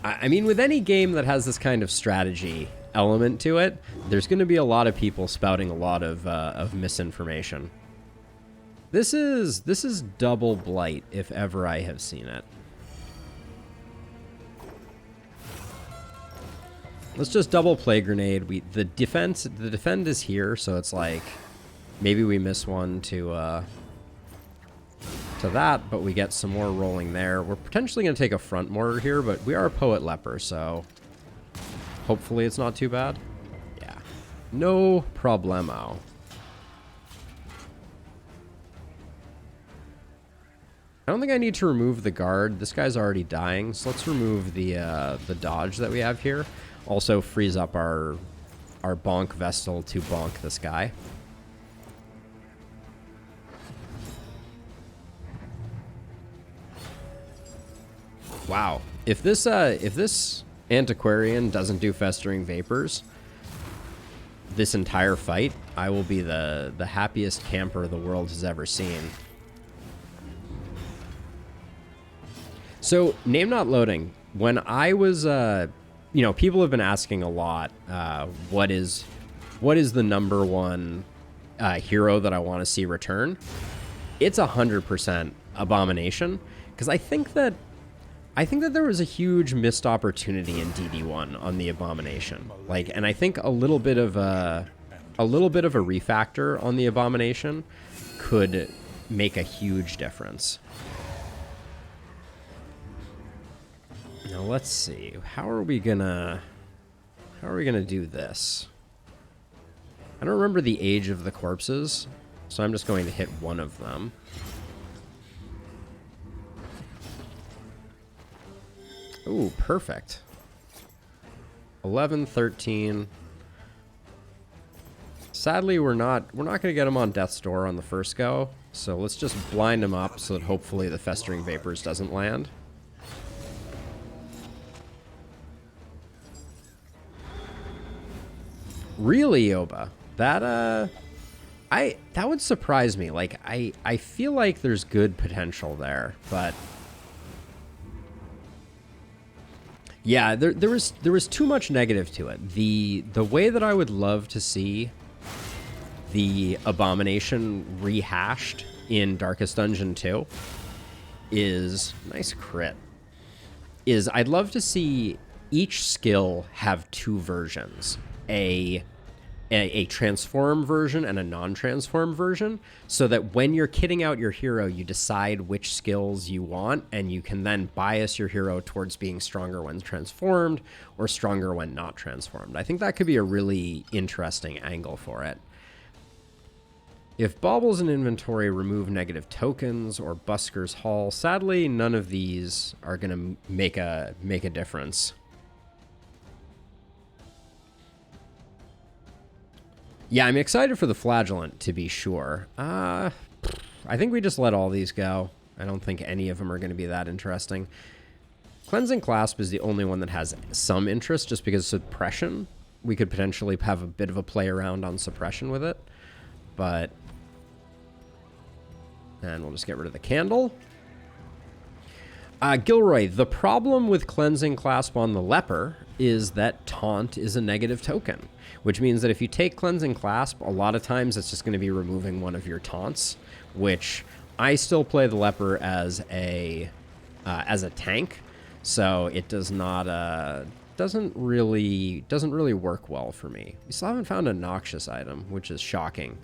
I mean, with any game that has this kind of strategy element to it, there's going to be a lot of people spouting a lot of misinformation. This is double blight if ever I have seen it. Let's just double play grenade. The defend is here, so it's like maybe we miss one to that, but we get some more rolling there. We're potentially going to take a front mortar here, but we are a poet leper, so hopefully it's not too bad. Yeah, no problemo. I don't think I need to remove the guard. This guy's already dying, so let's remove the dodge that we have here. Also frees up our bonk Vestal to bonk this guy. Wow. If this antiquarian doesn't do festering vapors this entire fight, I will be the happiest camper the world has ever seen. So, name not loading. When I was, people have been asking a lot, what is the number one hero that I want to see return? It's 100% Abomination, because I think that there was a huge missed opportunity in DD1 on the Abomination. And I think a little bit of a refactor on the Abomination could make a huge difference. Now let's see. How are we gonna do this? I don't remember the age of the corpses, so I'm just going to hit one of them. Ooh, perfect. 11, 13. Sadly, we're not going to get him on Death's Door on the first go, so let's just blind him up so that hopefully the Festering Vapors doesn't land. Really, Yoba? That would surprise me. I feel like there's good potential there, but yeah, there was too much negative to it. The way that I would love to see the Abomination rehashed in Darkest Dungeon 2 is nice crit. I'd love to see each skill have two versions. A transform version and a non-transform version, so that when you're kitting out your hero, you decide which skills you want, and you can then bias your hero towards being stronger when transformed or stronger when not transformed. I think that could be a really interesting angle for it. If Baubles in inventory remove negative tokens or Busker's Hall, sadly none of these are going to make a difference. Yeah, I'm excited for the Flagellant, to be sure. I think we just let all these go. I don't think any of them are going to be that interesting. Cleansing Clasp is the only one that has some interest, just because suppression. We could potentially have a bit of a play around on suppression with it. But... and we'll just get rid of the candle. Gilroy, the problem with Cleansing Clasp on the Leper is that Taunt is a negative token, which means that if you take Cleansing Clasp, a lot of times it's just going to be removing one of your taunts, which I still play the Leper as a tank, so it does not doesn't really work well for me. We still haven't found a Noxious item, which is shocking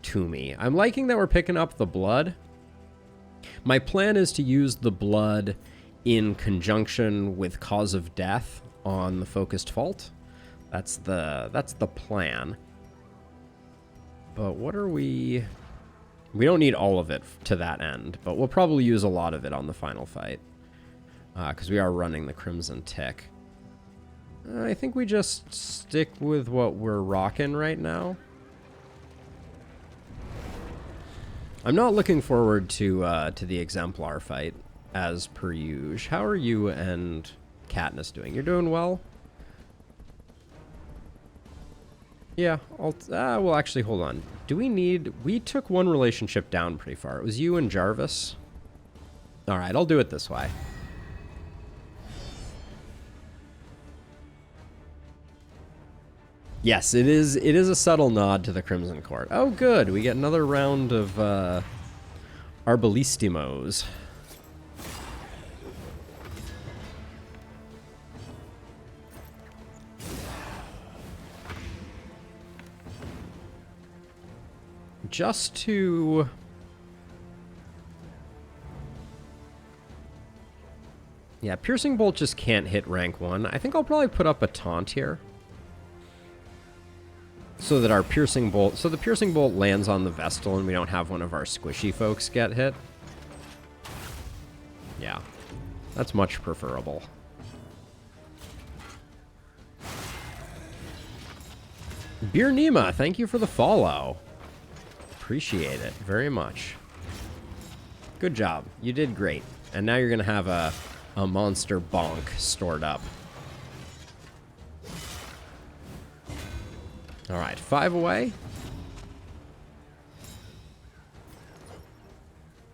to me. I'm liking that we're picking up the blood. My plan is to use the blood in conjunction with Cause of Death on the Focused Fault. That's the plan. But what are we... we don't need all of it to that end, but we'll probably use a lot of it on the final fight. Because we are running the Crimson Tick. I think we just stick with what we're rocking right now. I'm not looking forward to the Exemplar fight, as per usual. How are you and Katniss doing? You're doing well? Yeah, well, actually, hold on. Do we need... we took one relationship down pretty far. It was you and Jarvis. All right, I'll do it this way. Yes, it is a subtle nod to the Crimson Court. Oh, good. We get another round of Arbelistimos. Just to... yeah, Piercing Bolt just can't hit rank 1. I think I'll probably put up a taunt here. So that our Piercing Bolt... so the Piercing Bolt lands on the Vestal and we don't have one of our squishy folks get hit. Yeah. That's much preferable. Beer Nima, thank you for the follow. Appreciate it very much. Good job. You did great. And now you're going to have a monster bonk stored up. All right, 5 away.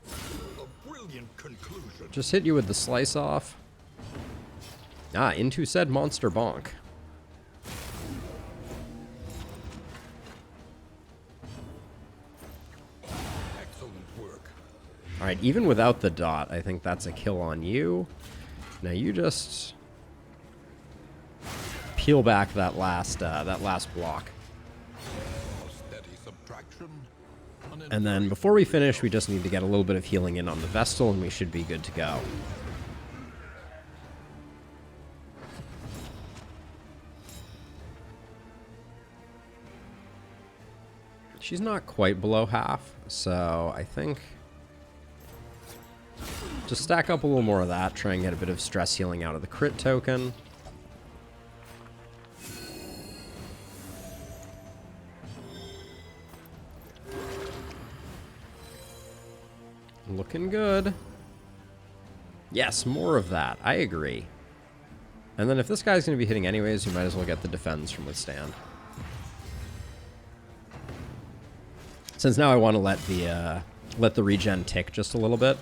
A brilliant conclusion. Just hit you with the slice off. Into said monster bonk. Excellent work. All right, even without the dot, I think that's a kill on you. Now you just peel back that last block. Steady subtraction. And then before we finish, we just need to get a little bit of healing in on the Vestal, and we should be good to go. She's not quite below half, so I think just stack up a little more of that, try and get a bit of stress healing out of the crit token. Looking good. Yes, more of that. I agree. And then if this guy's going to be hitting anyways, you might as well get the defense from Withstand. Since now I want to let the regen tick just a little bit.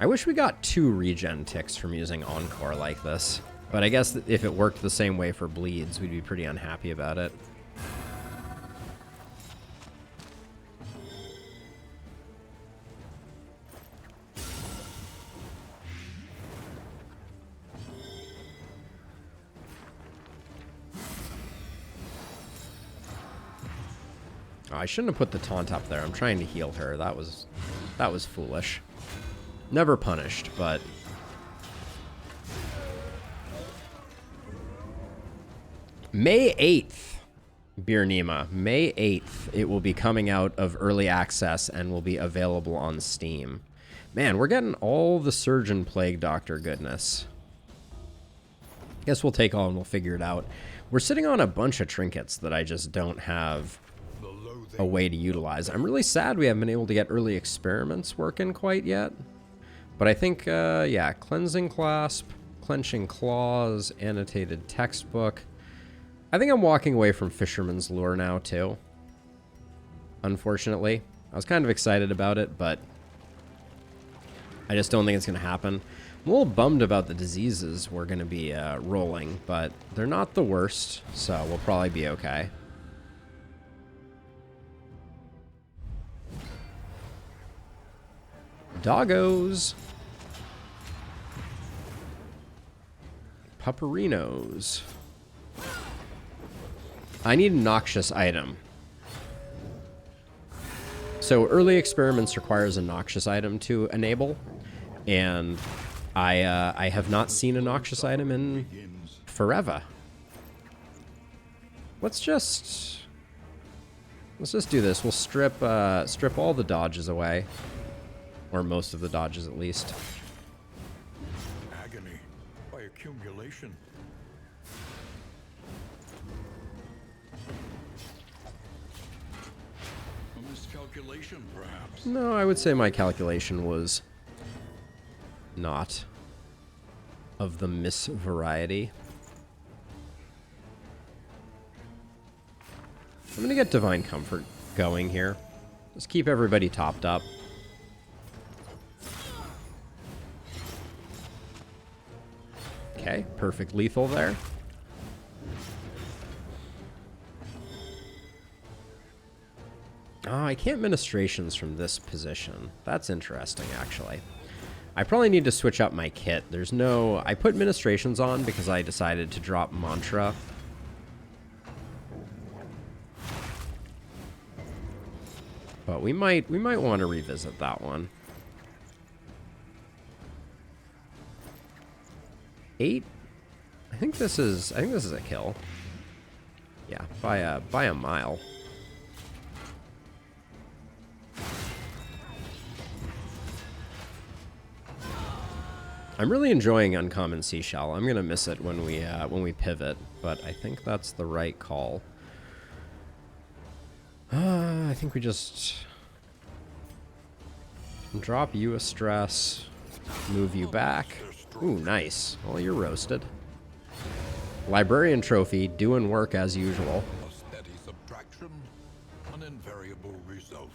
I wish we got 2 regen ticks from using Encore like this. But I guess if it worked the same way for bleeds, we'd be pretty unhappy about it. Oh, I shouldn't have put the taunt up there. I'm trying to heal her. That was foolish. Never punished, but... May 8th, Beer Nima. May 8th, it will be coming out of early access and will be available on Steam. Man, we're getting all the Surgeon Plague Doctor goodness. Guess we'll take all and we'll figure it out. We're sitting on a bunch of trinkets that I just don't have a way to utilize. I'm really sad we haven't been able to get early experiments working quite yet. But I think, yeah, cleansing clasp, clenching claws, annotated textbook. I think I'm walking away from Fisherman's Lure now, too. Unfortunately. I was kind of excited about it, but I just don't think it's going to happen. I'm a little bummed about the diseases we're going to be rolling, but they're not the worst, so we'll probably be okay. Doggos. Pupperinos. I need a noxious item. So early experiments requires a noxious item to enable, and I have not seen a noxious item in forever. Let's just do this. We'll strip all the dodges away, or most of the dodges at least. Agony by accumulation. A miscalculation, perhaps. No, I would say my calculation was not of the miss variety. I'm gonna get Divine Comfort going here. Just keep everybody topped up. Okay, perfect lethal there. Oh, I can't ministrations from this position. That's interesting, actually. I probably need to switch up my kit. There's no... I put ministrations on because I decided to drop mantra. But we might want to revisit that one. 8? I think this is a kill. Yeah, by a mile. I'm really enjoying Uncommon Seashell. I'm gonna miss it when we pivot, but I think that's the right call. I think we just drop you a stress, move you back. Ooh, nice. Well, you're roasted. Librarian trophy, doing work as usual. A steady subtraction, an invariable result.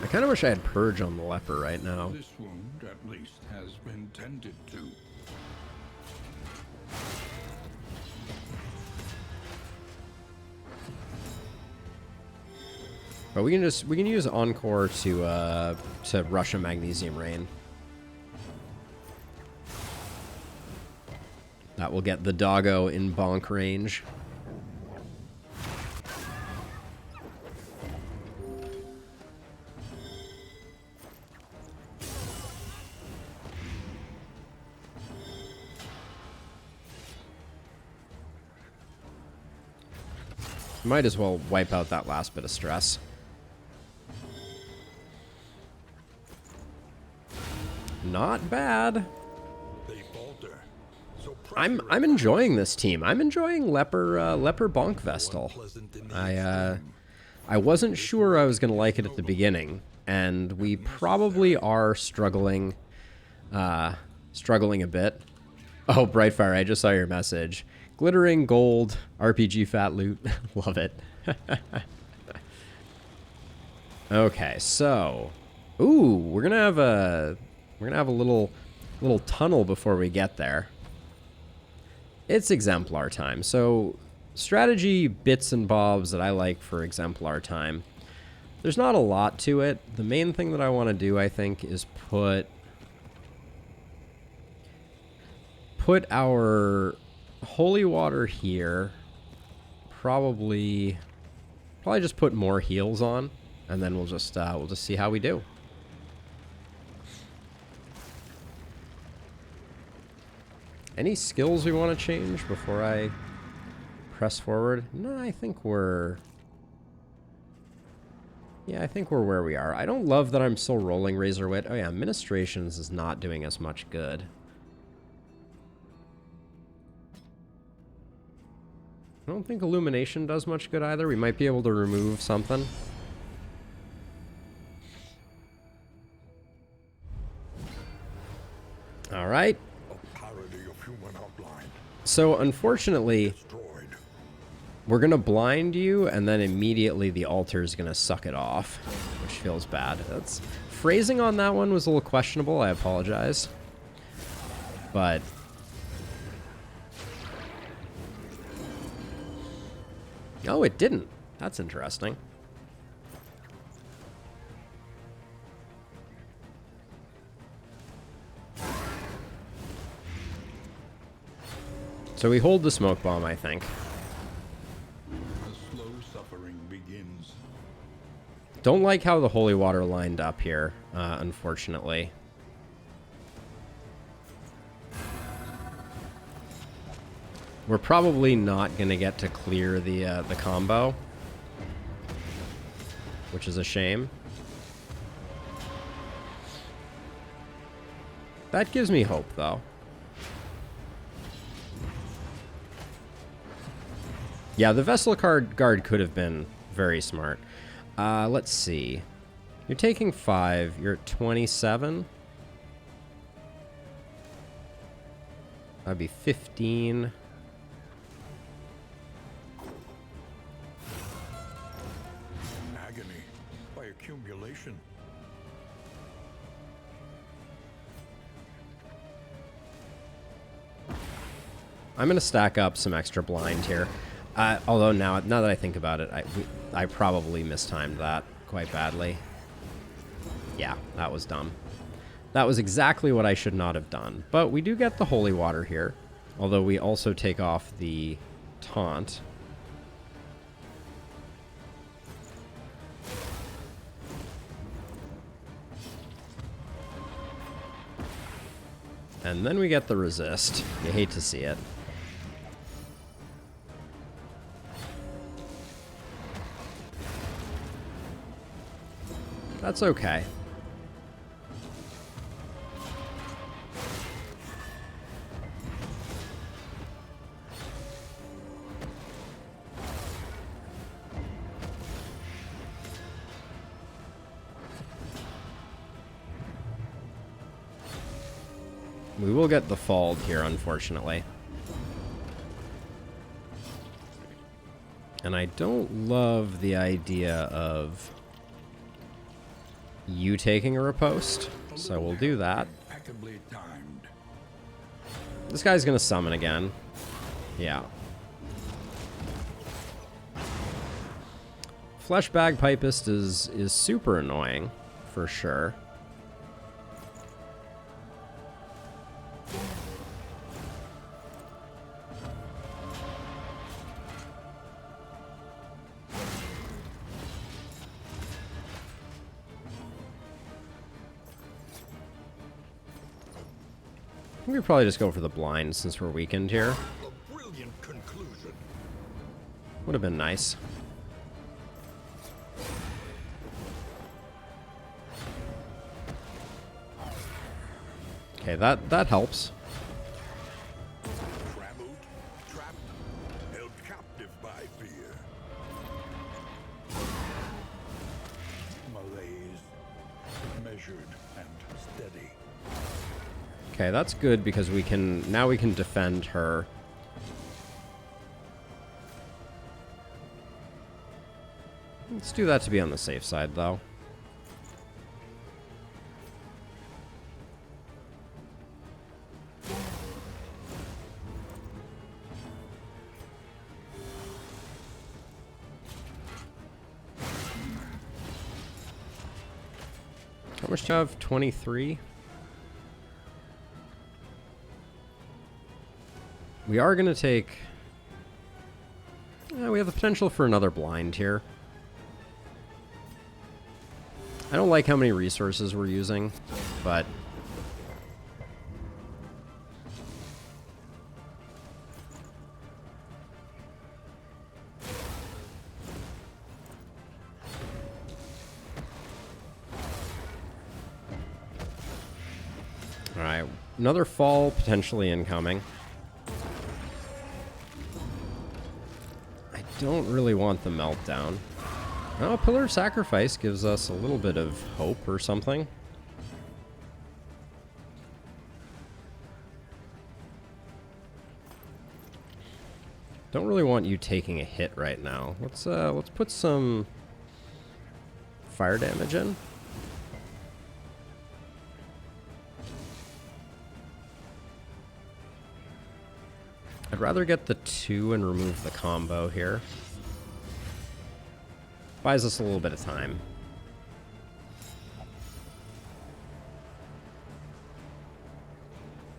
I kind of wish I had Purge on the leper right now. This wound, at least, has been tended to. But we can use Encore to rush a Magnesium Rain. That will get the doggo in bonk range. Might as well wipe out that last bit of stress. Not bad. They falter. So I'm enjoying this team. I'm enjoying Leper Bonk Vestal. I wasn't sure I was gonna like it at the beginning, and we probably are struggling a bit. Oh, Brightfire, I just saw your message. Glittering gold RPG fat loot. Love it. Okay, so ooh, we're gonna have a little tunnel before we get there. It's Exemplar time. So strategy bits and bobs that I like for Exemplar time. There's not a lot to it. The main thing that I want to do, I think, is put our holy water here. Probably just put more heals on, and then we'll just see how we do. Any skills we want to change before I press forward? No, I think we're... Yeah, I think we're where we are. I don't love that I'm still rolling Razor Wit. Oh yeah, Ministrations is not doing us much good. I don't think Illumination does much good either. We might be able to remove something. All right. So unfortunately, we're going to blind you, and then immediately the altar is going to suck it off, which feels bad. That's phrasing on that one was a little questionable. I apologize. But oh, it didn't. That's interesting. So we hold the smoke bomb, I think. The slow suffering begins. Don't like how the holy water lined up here, unfortunately. We're probably not going to get to clear the combo, which is a shame. That gives me hope, though. Yeah, the Vessel Guard could have been very smart. Let's see. You're taking 5. You're at 27. That'd be 15. Agony by accumulation. I'm going to stack up some extra blind here. Although now that I think about it, I probably mistimed that quite badly. Yeah, that was dumb. That was exactly what I should not have done. But we do get the holy water here, although we also take off the taunt. And then we get the resist. You hate to see it. That's okay. We will get the Fald here, unfortunately. And I don't love the idea of you taking a riposte, so we'll do that. This guy's gonna summon again. Yeah. Flesh Bagpipist is super annoying, for sure. We could probably just go for the blind since we're weakened here. A brilliant conclusion. Would have been nice. Okay, that helps. Trammeled, trapped, held captive by fear. Malaise, measured and steady. Okay, that's good because we can defend her. Let's do that to be on the safe side, though. How much do you have? 23? We are going to take... we have the potential for another blind here. I don't like how many resources we're using, but... Another fall potentially incoming. I don't really want the meltdown. Oh, Pillar of Sacrifice gives us a little bit of hope or something. Don't really want you taking a hit right now. Let's put some fire damage in. I'd rather get the 2 and remove the combo here. Buys us a little bit of time.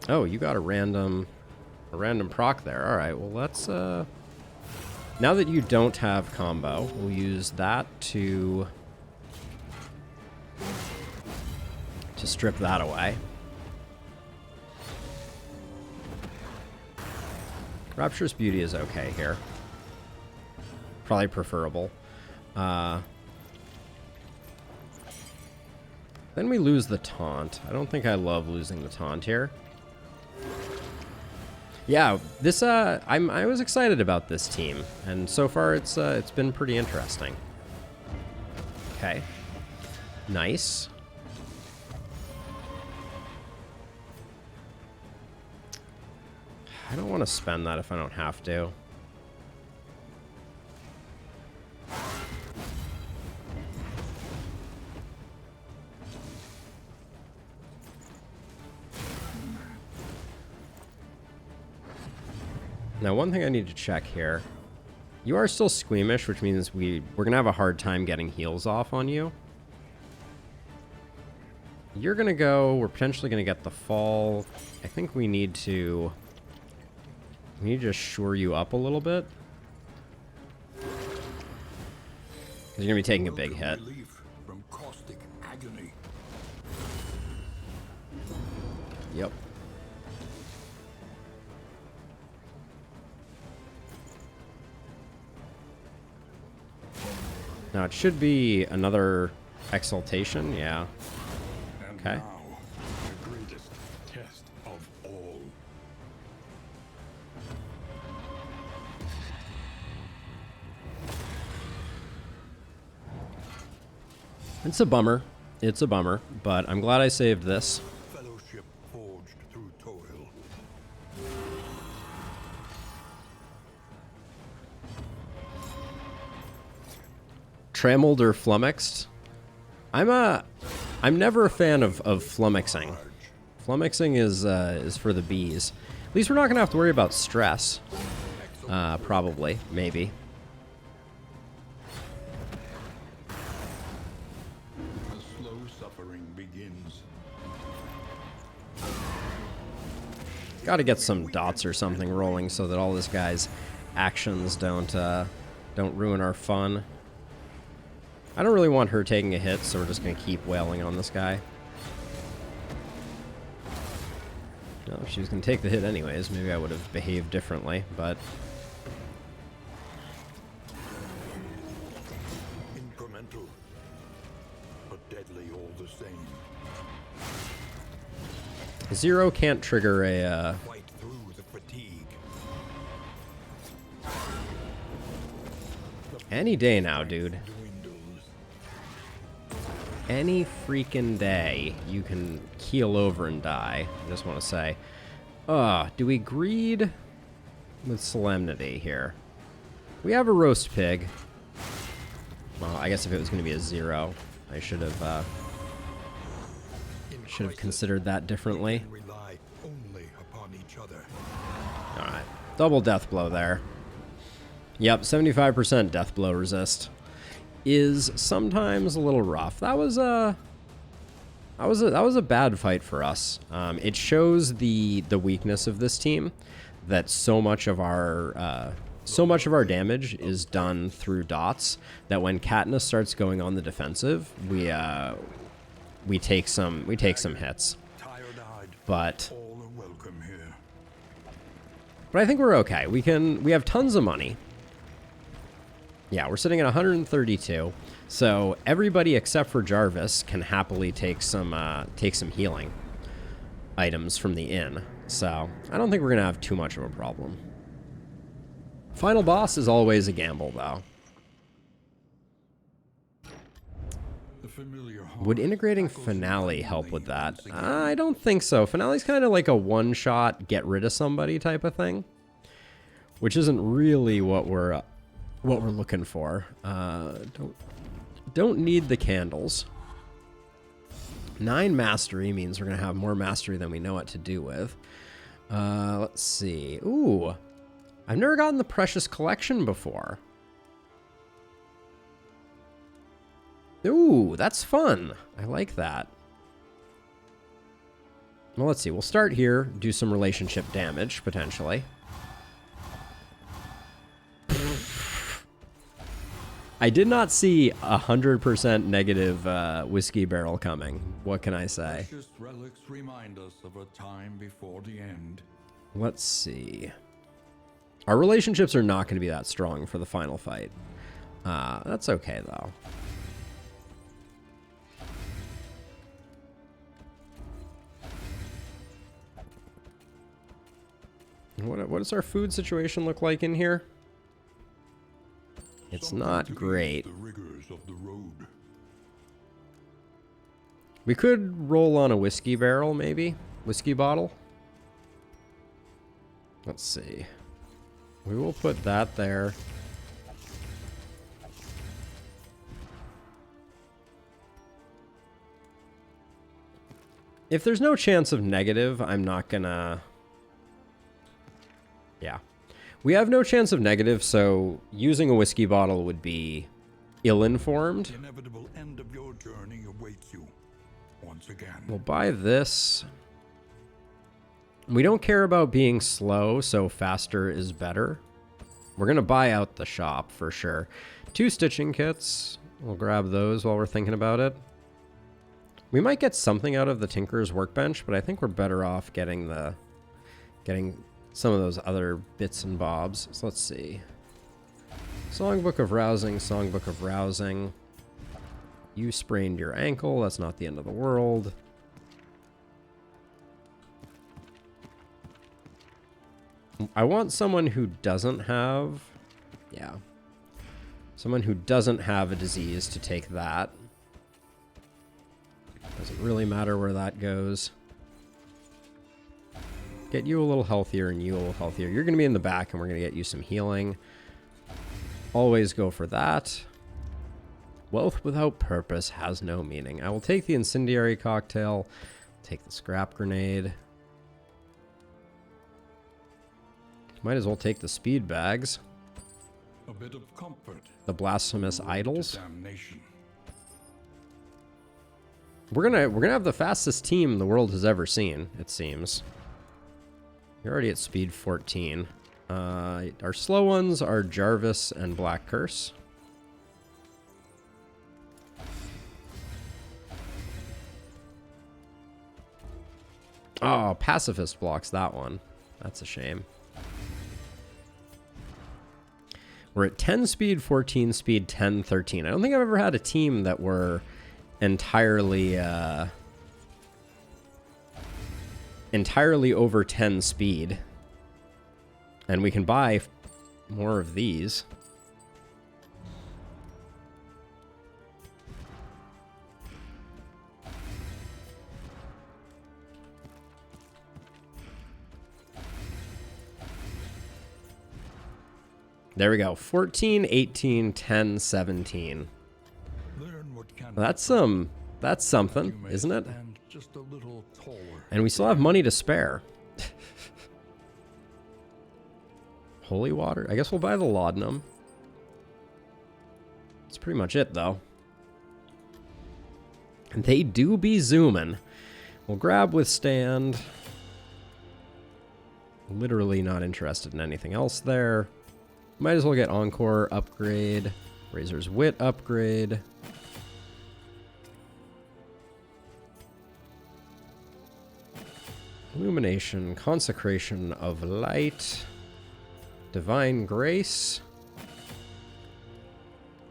Oh, you got a random proc there. All right, well, let's now that you don't have combo, we'll use that to strip that away. Rapturous Beauty is okay here. Probably preferable. Then we lose the taunt. I don't think I love losing the taunt here. Yeah, this I was excited about this team, and so far it's been pretty interesting. Okay. Nice. I don't want to spend that if I don't have to. Now, one thing I need to check here. You are still squeamish, which means we're going to have a hard time getting heals off on you. You're going to go... We're potentially going to get the fall. I think we need to... We need to just shore you up a little bit. Because you're going to be taking a big hit. From caustic agony. Yep. Now it should be another exaltation, yeah. Okay. Now, the greatest test of all. It's a bummer. It's a bummer, but I'm glad I saved this. Fellowship forged through toil. Trammeled or flummoxed? I'm never a fan of flummoxing. Flummoxing is for the bees. At least we're not gonna have to worry about stress. Probably, maybe. The slow suffering begins. Got to get some dots or something rolling so that all this guy's actions don't ruin our fun. I don't really want her taking a hit, so we're just going to keep wailing on this guy. No, if she was going to take the hit anyways, maybe I would have behaved differently, but... Incremental, but deadly all the same. 0 can't trigger a... Fight through the fatigue. Any day now, dude. Dwindles. Any freaking day you can keel over and die. I just want to say. Do we greed with Solemnity here? We have a roast pig. Well, I guess if it was going to be a 0, I should have considered that differently. Rely only upon each other. Alright. Double death blow there. Yep, 75% death blow resist. Is sometimes a little rough. That was a bad fight for us. It shows the weakness of this team, that so much of our damage is done through dots, that when Katniss starts going on the defensive, we take some hits. Tired-eyed, But all are welcome here. I think we're okay. We have tons of money. Yeah, we're sitting at 132, so everybody except for Jarvis can happily take some healing. items from the inn. So I don't think we're going to have too much of a problem. Final boss is always a gamble, though. Would integrating Finale help with that? I don't think so. Finale's kind of like a one-shot, get rid of somebody type of thing, which isn't really what we're looking for. Don't need the candles. 9 mastery means we're gonna have more mastery than we know what to do with. Let's see. Ooh, I've never gotten the Precious Collection before. Ooh, that's fun. I like that. Well, let's see. We'll start here, do some relationship damage, potentially. I did not see 100% negative whiskey barrel coming. What can I say? Precious relics remind us of a time before the end. Let's see. Our relationships are not going to be that strong for the final fight. That's okay, though. What does our food situation look like in here? It's not great. The rigors of the road. We could roll on a whiskey barrel, maybe? Whiskey bottle? Let's see. We will put that there. If there's no chance of negative, I'm not gonna... Yeah. We have no chance of negative, so using a whiskey bottle would be ill-informed. The inevitable end of your journey awaits you once again. We'll buy this. We don't care about being slow, so faster is better. We're going to buy out the shop for sure. 2 stitching kits. We'll grab those while we're thinking about it. We might get something out of the Tinker's Workbench, but I think we're better off getting some of those other bits and bobs. So let's see. Songbook of Rousing, Songbook of Rousing. You sprained your ankle. That's not the end of the world. I want someone who doesn't have... Yeah. Someone who doesn't have a disease to take that. Doesn't really matter where that goes. Get you a little healthier and you a little healthier. You're going to be in the back and we're going to get you some healing. Always go for that. Wealth without purpose has no meaning. I will take the incendiary cocktail. Take the scrap grenade. Might as well take the speed bags. A bit of comfort. The blasphemous idols. Damnation. We're gonna have the fastest team the world has ever seen, it seems. You're already at speed 14. Our slow ones are Jarvis and Black Curse. Oh, Pacifist blocks that one. That's a shame. We're at 10 speed, 14 speed, 10, 13. I don't think I've ever had a team that were entirely over 10 speed. And we can buy more of these. There we go. 14, 18, 10, 17. That's something, isn't it? Just a little taller. And we still have money to spare. Holy water. I guess we'll buy the laudanum. That's pretty much it, though. And they do be zooming. We'll grab withstand. Literally not interested in anything else there. Might as well get Encore upgrade. Razor's Wit upgrade. Illumination, Consecration of Light, Divine Grace.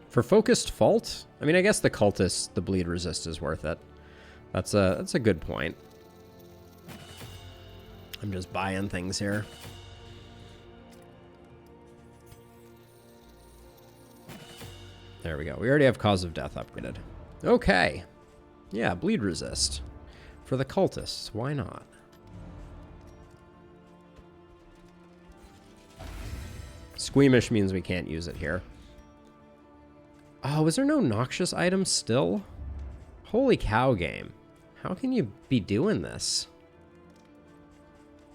For Focused Fault, I mean, I guess the Cultist, the Bleed Resist is worth it. That's a good point. I'm just buying things here. There we go. We already have Cause of Death upgraded. Okay. Yeah, bleed resist. For the cultists, why not? Squeamish means we can't use it here. Oh, is there no noxious items still? Holy cow, game. How can you be doing this?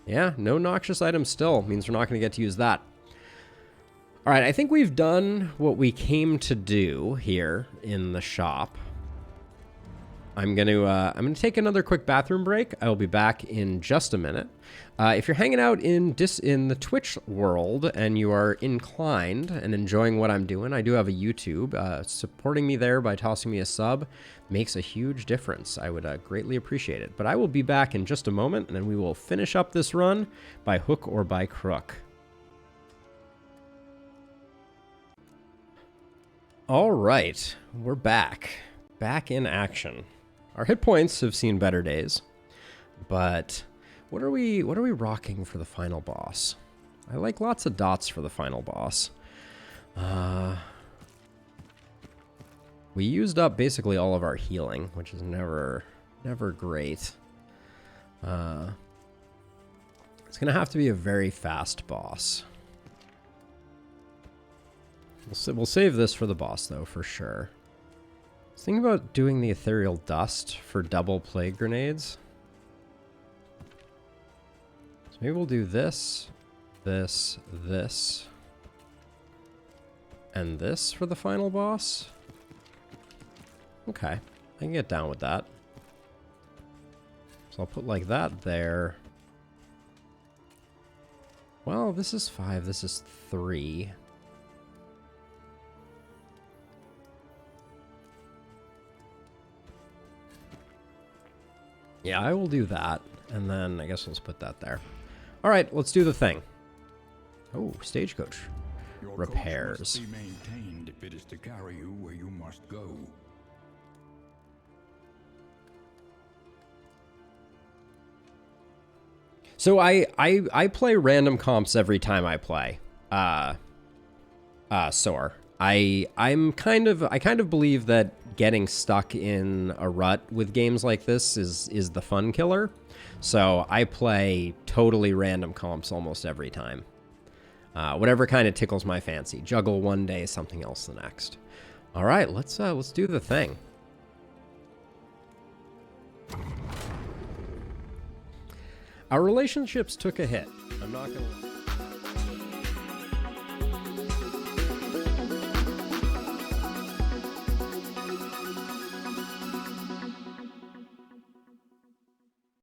Yeah, no noxious items still. Means we're not going to get to use that. All right, I think we've done what we came to do here in the shop. I'm gonna take another quick bathroom break. I will be back in just a minute. If you're hanging out in the Twitch world and you are inclined and enjoying what I'm doing, I do have a YouTube. Supporting me there by tossing me a sub makes a huge difference. I would greatly appreciate it. But I will be back in just a moment, and then we will finish up this run by hook or by crook. All right, we're back. Back in action. Our hit points have seen better days, but what are we rocking for the final boss? I like lots of dots for the final boss. We used up basically all of our healing, which is never great. It's gonna have to be a very fast boss. We'll save this for the boss, though, for sure. I was thinking about doing the ethereal dust for double plague grenades. So maybe we'll do this, this, this, and this for the final boss. Okay, I can get down with that. So I'll put like that there. Well, this is 5, this is 3. Yeah, I will do that, and then I guess we'll just put that there. All right, let's do the thing. Oh, stagecoach. Your Repairs. coach must be maintained if it is to carry you where you must go. So I play random comps every time I play Soar. I kind of believe that getting stuck in a rut with games like this is the fun killer. So I play totally random comps almost every time. Whatever kind of tickles my fancy. Juggle one day, something else the next. All right, let's do the thing. Our relationships took a hit. I'm not gonna lie.